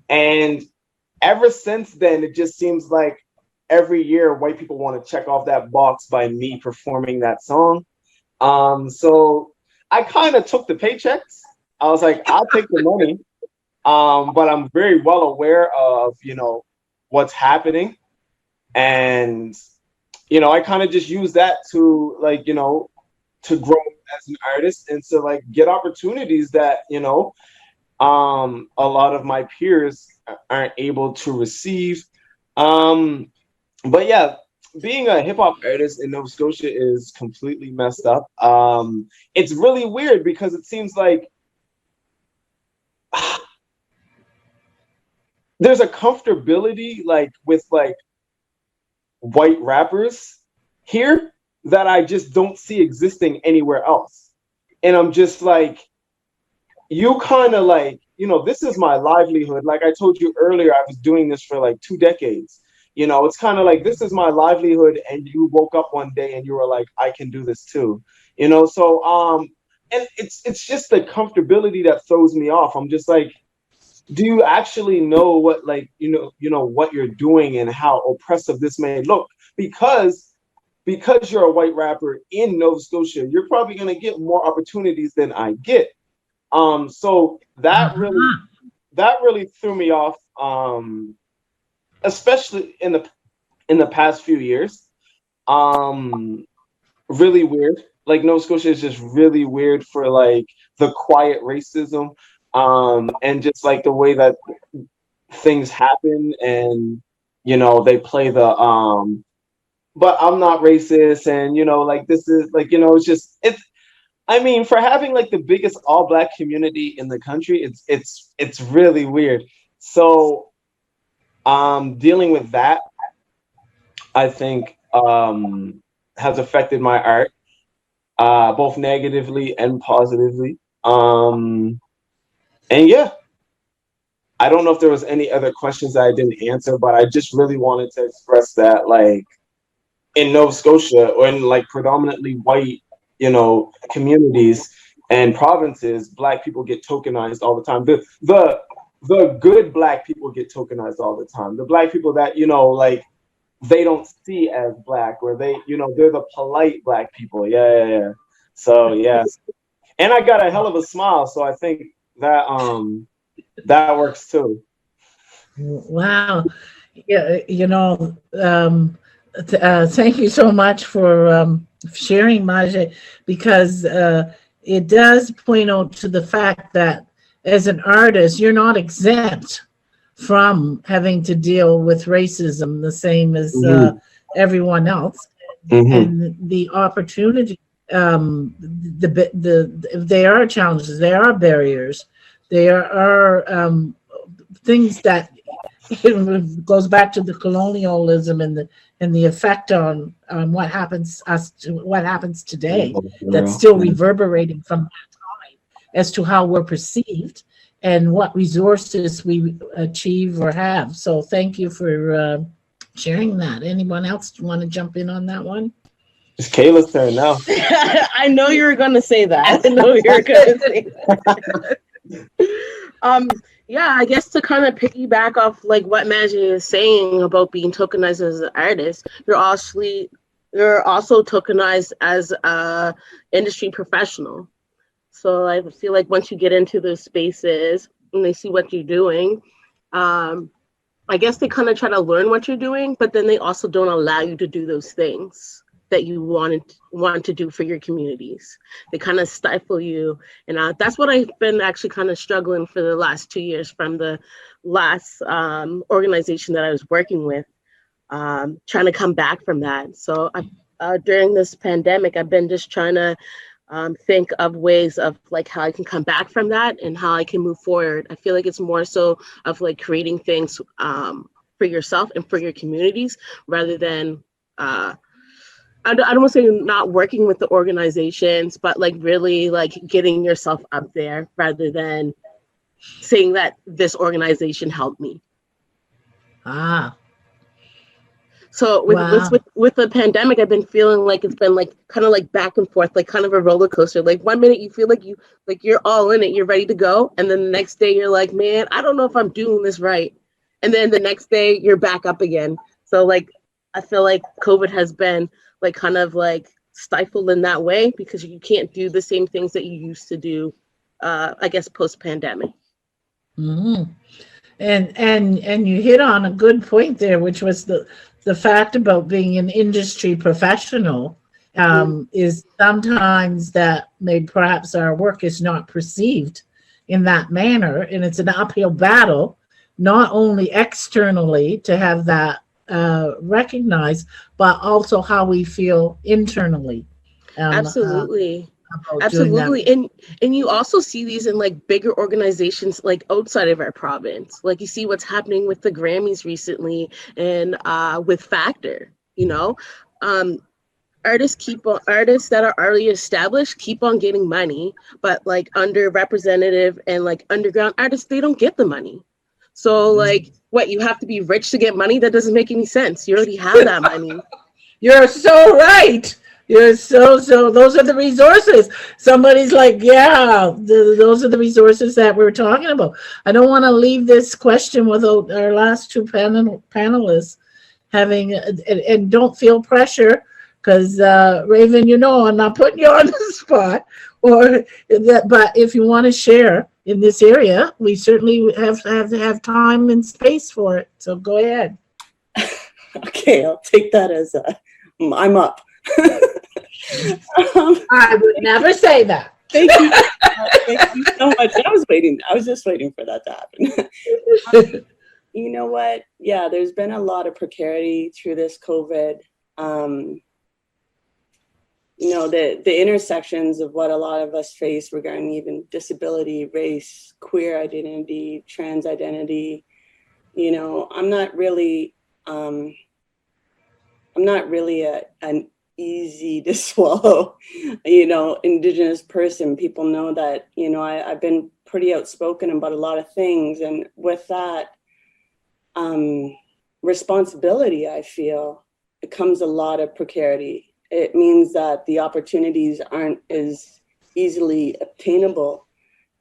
And ever since then, it just seems like every year white people want to check off that box by me performing that song. So I kind of took the paychecks. I was like, I'll take the money. But I'm very well aware of, what's happening. And, I kind of just use that to to grow as an artist and to get opportunities that, a lot of my peers aren't able to receive. But yeah, being a hip hop artist in Nova Scotia is completely messed up. It's really weird because it seems like there's a comfortability with white rappers here that I just don't see existing anywhere else. And I'm just like, you kind of this is my livelihood. Like I told you earlier, I was doing this for 2 decades. It's kind of like, this is my livelihood, and you woke up one day and you were like, I can do this too. So and it's just the comfortability that throws me off. I'm just like, do you actually know what what you're doing and how oppressive this may look? Because you're a white rapper in Nova Scotia, you're probably going to get more opportunities than I get. So that really threw me off, especially in the past few years. Really weird. Nova Scotia is just really weird for the quiet racism, and just the way that things happen, and they play the but I'm not racist, and this is it's I mean, for having the biggest all Black community in the country, it's really weird. So dealing with that, I think has affected my art, both negatively and positively. And yeah, I don't know if there was any other questions that I didn't answer, but I just really wanted to express that in Nova Scotia, or in predominantly white, communities and provinces, Black people get tokenized all the time. The good Black people get tokenized all the time. The Black people that they don't see as Black, or they're the polite Black people. Yeah. So yeah, and I got a hell of a smile, so I think that that works too. Wow. Yeah, thank you so much for sharing, Maje, because it does point out to the fact that as an artist, you're not exempt from having to deal with racism the same as everyone else. And the opportunity, there are challenges, there are barriers, there are things that it goes back to the colonialism and the effect on what happens today, that's still reverberating from that time as to how we're perceived and what resources we achieve or have. So thank you for sharing that. Anyone else want to jump in on that one? It's Kayla's turn now. I know you were going to say that. I know you were going to say that. Yeah, I guess to kind of piggyback off what Maje is saying about being tokenized as an artist, you're also tokenized as a industry professional. So I feel like once you get into those spaces and they see what you're doing, I guess they kind of try to learn what you're doing, but then they also don't allow you to do those things that you want to do for your communities. They kind of stifle you. And that's what I've been actually kind of struggling for the last 2 years from the last organization that I was working with, trying to come back from that. So during this pandemic, I've been just trying to think of ways of how I can come back from that and how I can move forward. I feel like it's more so of creating things for yourself and for your communities, rather than I don't want to say not working with the organizations, but really getting yourself up there rather than saying that this organization helped me. So with the pandemic, I've been feeling like it's been kind of back and forth, kind of a roller coaster. 1 minute you feel you're all in it, you're ready to go, and then the next day you're like, man, I don't know if I'm doing this right, and then the next day you're back up again. So I feel like COVID has been kind of stifled in that way because you can't do the same things that you used to do, I guess, post-pandemic. Mhm. And you hit on a good point there, which was the fact about being an industry professional, is sometimes that maybe perhaps our work is not perceived in that manner, and it's an uphill battle, not only externally to have that recognized, but also how we feel internally. Absolutely. About doing that. Absolutely. And you also see these in like bigger organizations like outside of our province. Like you see what's happening with the Grammys recently and with Factor, you know. Artists that are already established keep on getting money, but like underrepresented and like underground artists, they don't get the money. So like what, you have to be rich to get money? That doesn't make any sense. You already have that money. You're so right. You're so those are the resources. Somebody's like, yeah, those are the resources that we're talking about. I don't want to leave this question without our last two panelists having, and don't feel pressure, because Raven, you know, I'm not putting you on the spot, or that, but if you want to share in this area, we certainly have to have time and space for it. So go ahead. Okay, I'll take that as I'm up. I would never say that. Thank you. Thank you so much. I was just waiting for that to happen. You know what? Yeah, there's been a lot of precarity through this COVID. You know, the intersections of what a lot of us face regarding even disability, race, queer identity, trans identity. You know, I'm not really an easy to swallow, you know, Indigenous person. People know that, you know, I've been pretty outspoken about a lot of things. And with that responsibility, I feel, it comes a lot of precarity. It means that the opportunities aren't as easily obtainable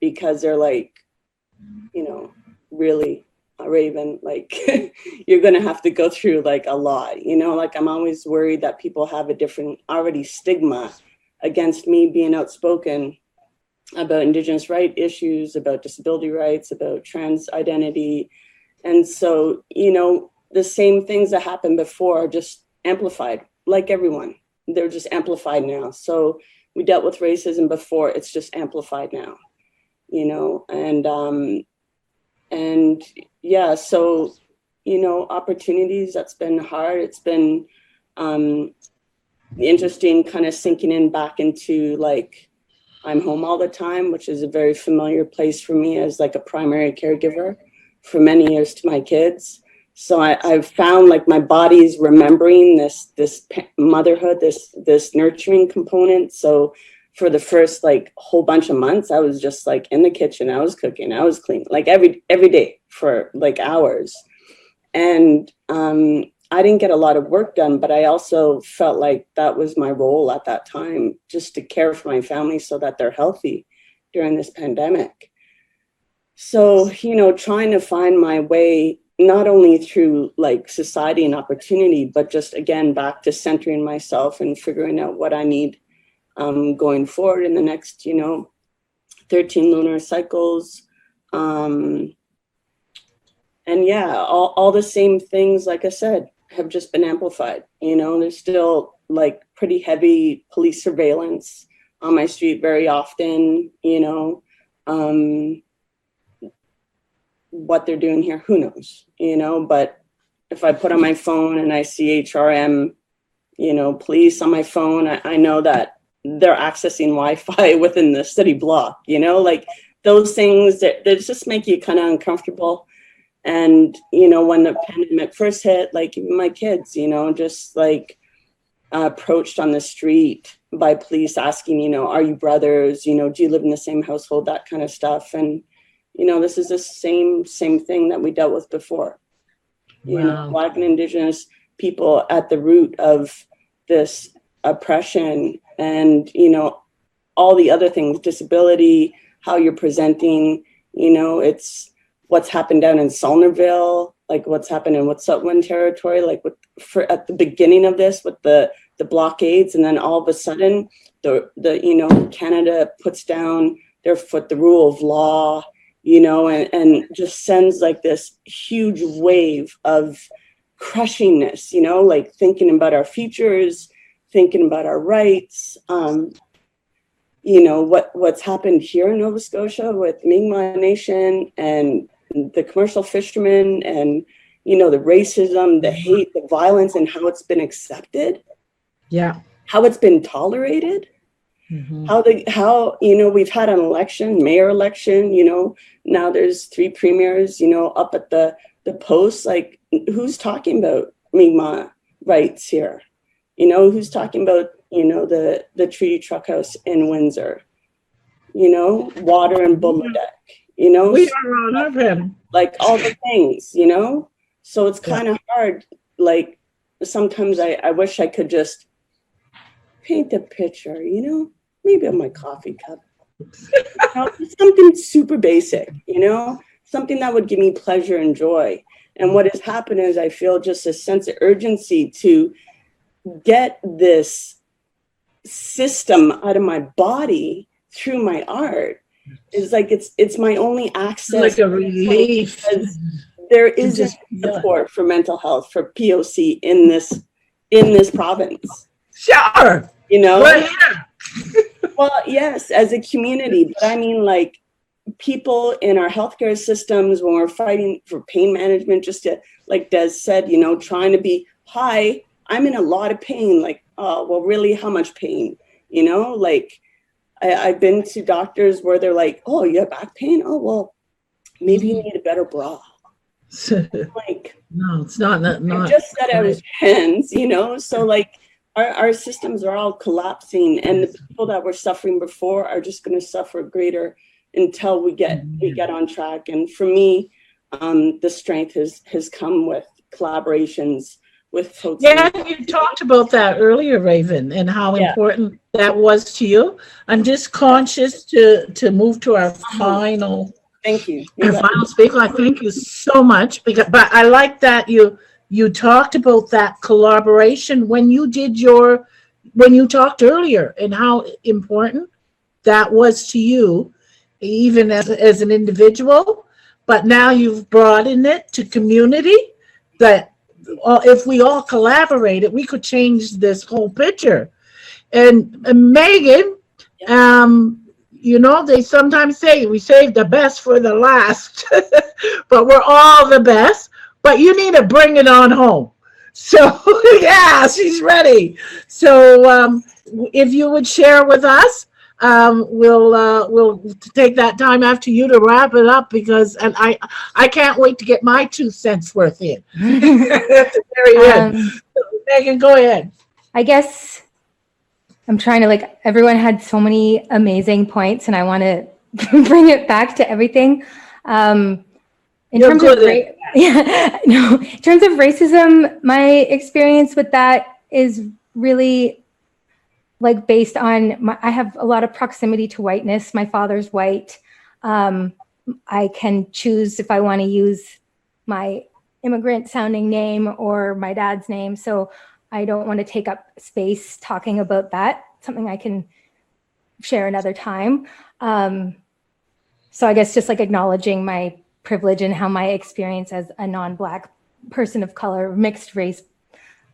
because they're like, you know, really, Raven, like you're gonna have to go through like a lot, you know, like I'm always worried that people have a different already stigma against me being outspoken about Indigenous rights issues, about disability rights, about trans identity. And so, you know, the same things that happened before are just amplified, like everyone. They're just amplified now. So we dealt with racism before, it's just amplified now, you know, and yeah, so, you know, opportunities, that's been hard. It's been interesting kind of sinking in back into like, I'm home all the time, which is a very familiar place for me as like a primary caregiver for many years to my kids. So I've found like my body's remembering this motherhood, this nurturing component. So for the first like whole bunch of months, I was just like in the kitchen, I was cooking, I was cleaning, like every day for like hours. And I didn't get a lot of work done, but I also felt like that was my role at that time, just to care for my family so that they're healthy during this pandemic. So, you know, trying to find my way, not only through like society and opportunity, but just again, back to centering myself and figuring out what I need going forward in the next, you know, 13 lunar cycles. And yeah, all the same things, like I said, have just been amplified. You know, there's still like pretty heavy police surveillance on my street very often, you know. What they're doing here, who knows, you know, but if I put on my phone and I see HRM, you know, police on my phone, I know that they're accessing Wi-Fi within the city block, you know, like those things that just make you kind of uncomfortable. And, you know, when the pandemic first hit, like even my kids, you know, just like approached on the street by police asking, you know, are you brothers? You know, do you live in the same household? That kind of stuff. And, you know, this is the same thing that we dealt with before. You know, Black and Indigenous people at the root of this oppression and, you know, all the other things, disability, how you're presenting, you know, it's what's happened down in Sulnerville, like what's happened in Wet'suwet'en territory, like at the beginning of this with the the blockades, and then all of a sudden Canada puts down their foot, the rule of law, and just sends like this huge wave of crushingness, like thinking about our futures, thinking about our rights. What's happened here in Nova Scotia with Mi'kmaq Nation and the commercial fishermen, and the racism, the hate, the violence, and how it's been accepted. Yeah. How it's been tolerated. Mm-hmm. How we've had an election, mayor election, now there's 3 premiers, up at the post. Like, who's talking about Mi'kmaq rights here? Who's talking about, the Treaty Truck House in Windsor, water in Bumladeck, We are on of him. like all the things, So it's kind of hard. Like, sometimes I wish I could just paint a picture, maybe on my coffee cup. Something super basic, something that would give me pleasure and joy. And what has happened is I feel just a sense of urgency to get this system out of my body through my art. It's like it's my only access. Like a relief. Because there isn't support for mental health for POC in this province. Sure. We're here. Well, yes, as a community, but I mean, like, people in our healthcare systems, when we're fighting for pain management, just to, like Dez said, trying to be, hi, I'm in a lot of pain. Like, oh, well, really, how much pain? Like, I've been to doctors where they're like, oh, you have back pain? Oh, well, maybe you need a better bra. Like, no, it's not. I just said I was trans, so like, our systems are all collapsing, and the people that were suffering before are just going to suffer greater until we get on track. And for me, the strength has come with collaborations with folks. Yeah, you talked about that earlier, Raven, and how important that was to you. I'm just conscious to move to our final. Thank you. Our final speaker. I thank you so much, but I like that you talked about that collaboration when you talked earlier, and how important that was to you, even as an individual. But now you've broadened it to community, that if we all collaborated, we could change this whole picture. And Meghan, they sometimes say we save the best for the last, but we're all the best. But you need to bring it on home. So yeah, she's ready. So if you would share with us, we'll take that time after you to wrap it up, because I can't wait to get my 2 cents worth in. That's very good. So, Meghan, go ahead. I guess I'm trying to, everyone had so many amazing points, and I want to bring it back to everything. In terms of racism, my experience with that is really based on I have a lot of proximity to whiteness. My father's white. I can choose if I want to use my immigrant sounding name or my dad's name. So I don't want to take up space talking about that. Something I can share another time. So I guess just acknowledging my privilege and how my experience as a non-Black person of color, mixed race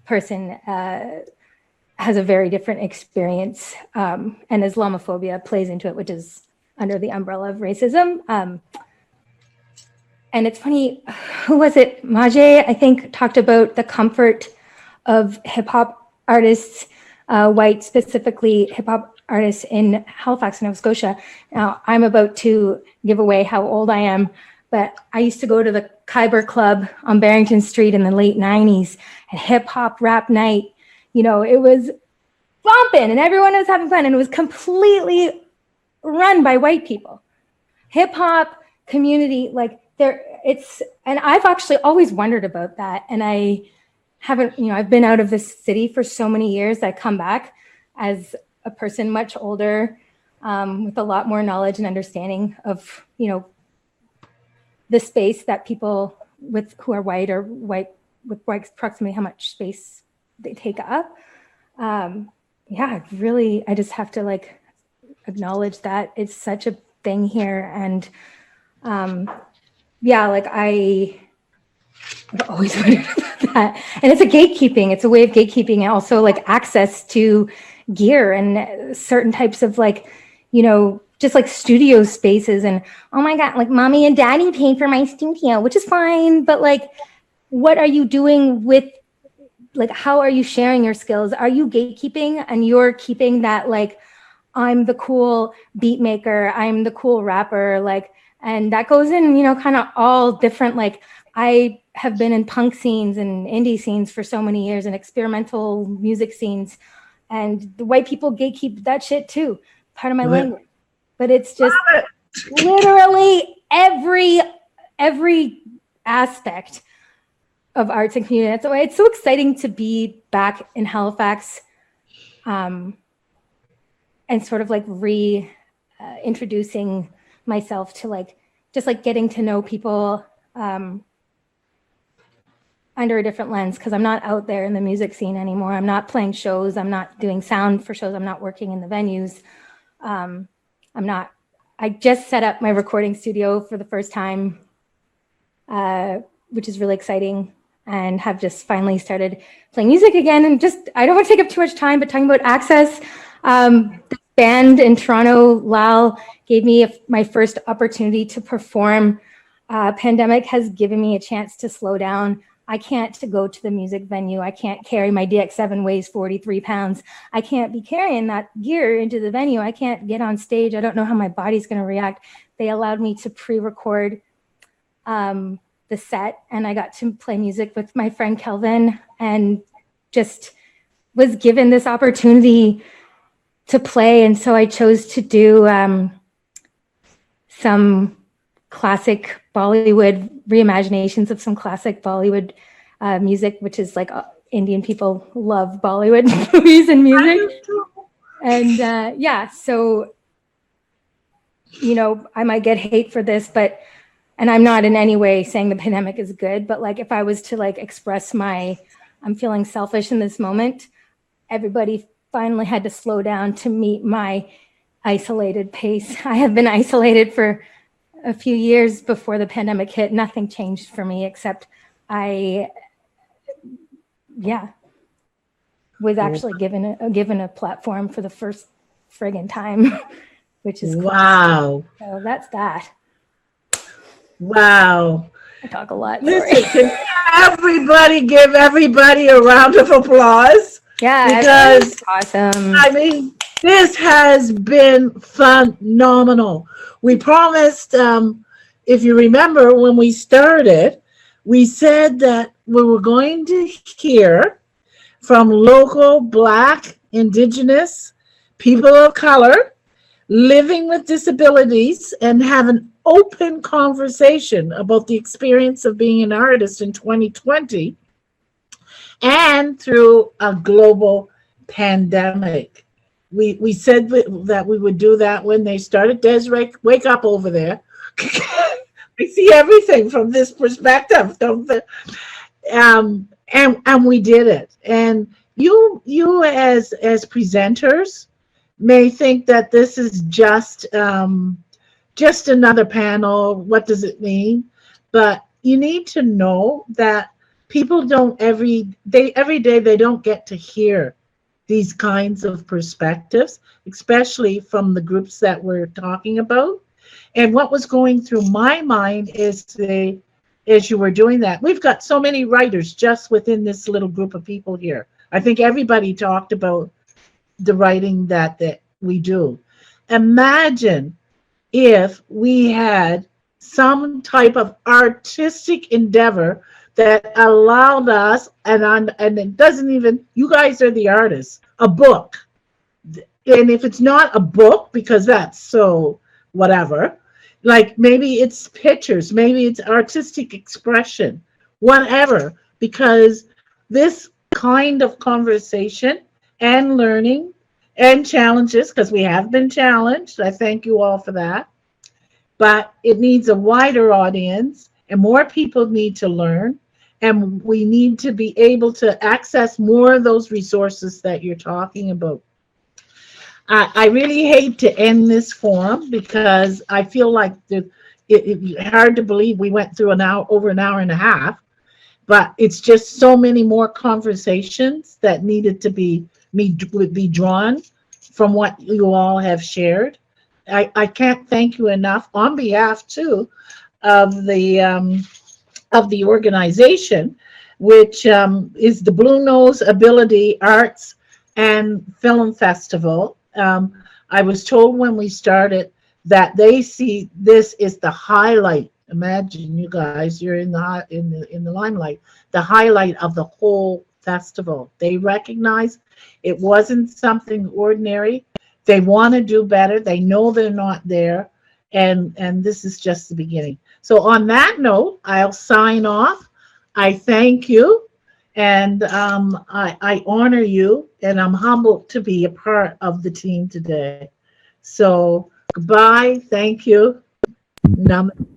person, has a very different experience, and Islamophobia plays into it, which is under the umbrella of racism. And it's funny, who was it? Maje, I think, talked about the comfort of hip hop artists, white, specifically hip hop artists in Halifax, Nova Scotia. Now, I'm about to give away how old I am, but I used to go to the Khyber Club on Barrington Street in the late 90s, and hip hop rap night. It was bumping and everyone was having fun, and it was completely run by white people. Hip hop community, and I've actually always wondered about that. And I haven't, I've been out of this city for so many years. I come back as a person much older, with a lot more knowledge and understanding of, the space that people who are white or white with white proximity, how much space they take up. Yeah, really, I just have to like acknowledge that it's such a thing here. And yeah, like I've always wondered about that. And it's a gatekeeping, it's a way of gatekeeping, and also like access to gear and certain types of like, you know, just like studio spaces. And oh my God, like mommy and daddy pay for my studio, which is fine. But like, what are you doing with, like, how are you sharing your skills? Are you gatekeeping and you're keeping that like, I'm the cool beat maker, I'm the cool rapper, like, and that goes in, you know, kind of all different, like, I have been in punk scenes and indie scenes for so many years and experimental music scenes, and the white people gatekeep that shit too, part of my language. But it's just literally every aspect of arts and community. That's why it's so exciting to be back in Halifax, and sort of like introducing myself to like, just like getting to know people under a different lens, because I'm not out there in the music scene anymore. I'm not playing shows. I'm not doing sound for shows. I'm not working in the venues. I just set up my recording studio for the first time, which is really exciting, and have just finally started playing music again. And just, I don't want to take up too much time, but talking about access, the band in Toronto, Lal, gave me my first opportunity to perform. Pandemic has given me a chance to slow down. I can't go to the music venue. I can't carry my DX7 weighs 43 pounds. I can't be carrying that gear into the venue. I can't get on stage. I don't know how my body's going to react. They allowed me to pre-record the set, and I got to play music with my friend Kelvin, and just was given this opportunity to play. And so I chose to do some classic Bollywood reimaginations of some classic Bollywood music, which is like Indian people love Bollywood movies and music. And yeah, so, you know, I might get hate for this, but, and I'm not in any way saying the pandemic is good, but like if I was to like express I'm feeling selfish in this moment, everybody finally had to slow down to meet my isolated pace. I have been isolated for a few years before the pandemic hit. Nothing changed for me except I was actually given a platform for the first friggin' time, which is wow. Cool. So that's that. Wow. I talk a lot. Listen, can everybody give everybody a round of applause? Yeah, because awesome. I mean, this has been phenomenal. We promised, if you remember when we started, we said that we were going to hear from local Black, Indigenous, people of color, living with disabilities, and have an open conversation about the experience of being an artist in 2020 and through a global pandemic. We said that we would do that when they started. Dez, wake up over there. I see everything from this perspective, don't they? And we did it. And you as presenters may think that this is just another panel. What does it mean? But you need to know that people don't every day they don't get to hear these kinds of perspectives, especially from the groups that we're talking about. And what was going through my mind is as you were doing that, we've got so many writers just within this little group of people here. I think everybody talked about the writing that we do. Imagine if we had some type of artistic endeavor that allowed us, and it doesn't even, you guys are the artists, a book. And if it's not a book, because that's so whatever, like maybe it's pictures, maybe it's artistic expression, whatever, because this kind of conversation and learning and challenges, because we have been challenged, I thank you all for that, but it needs a wider audience and more people need to learn. and we need to be able to access more of those resources that you're talking about. I really hate to end this forum because I feel like it's hard to believe we went through over an hour and a half, but it's just so many more conversations that needed to be drawn from what you all have shared. I can't thank you enough on behalf too of the organization, which is the Blue Nose Ability Arts and Film Festival. I was told when we started that they see this is the highlight. Imagine, you guys, you're in the limelight, the highlight of the whole festival. They recognize it wasn't something ordinary. They want to do better. They know they're not there, and this is just the beginning. So on that note, I'll sign off. I thank you, and I honor you, and I'm humbled to be a part of the team today. So goodbye. Thank you. Namaste.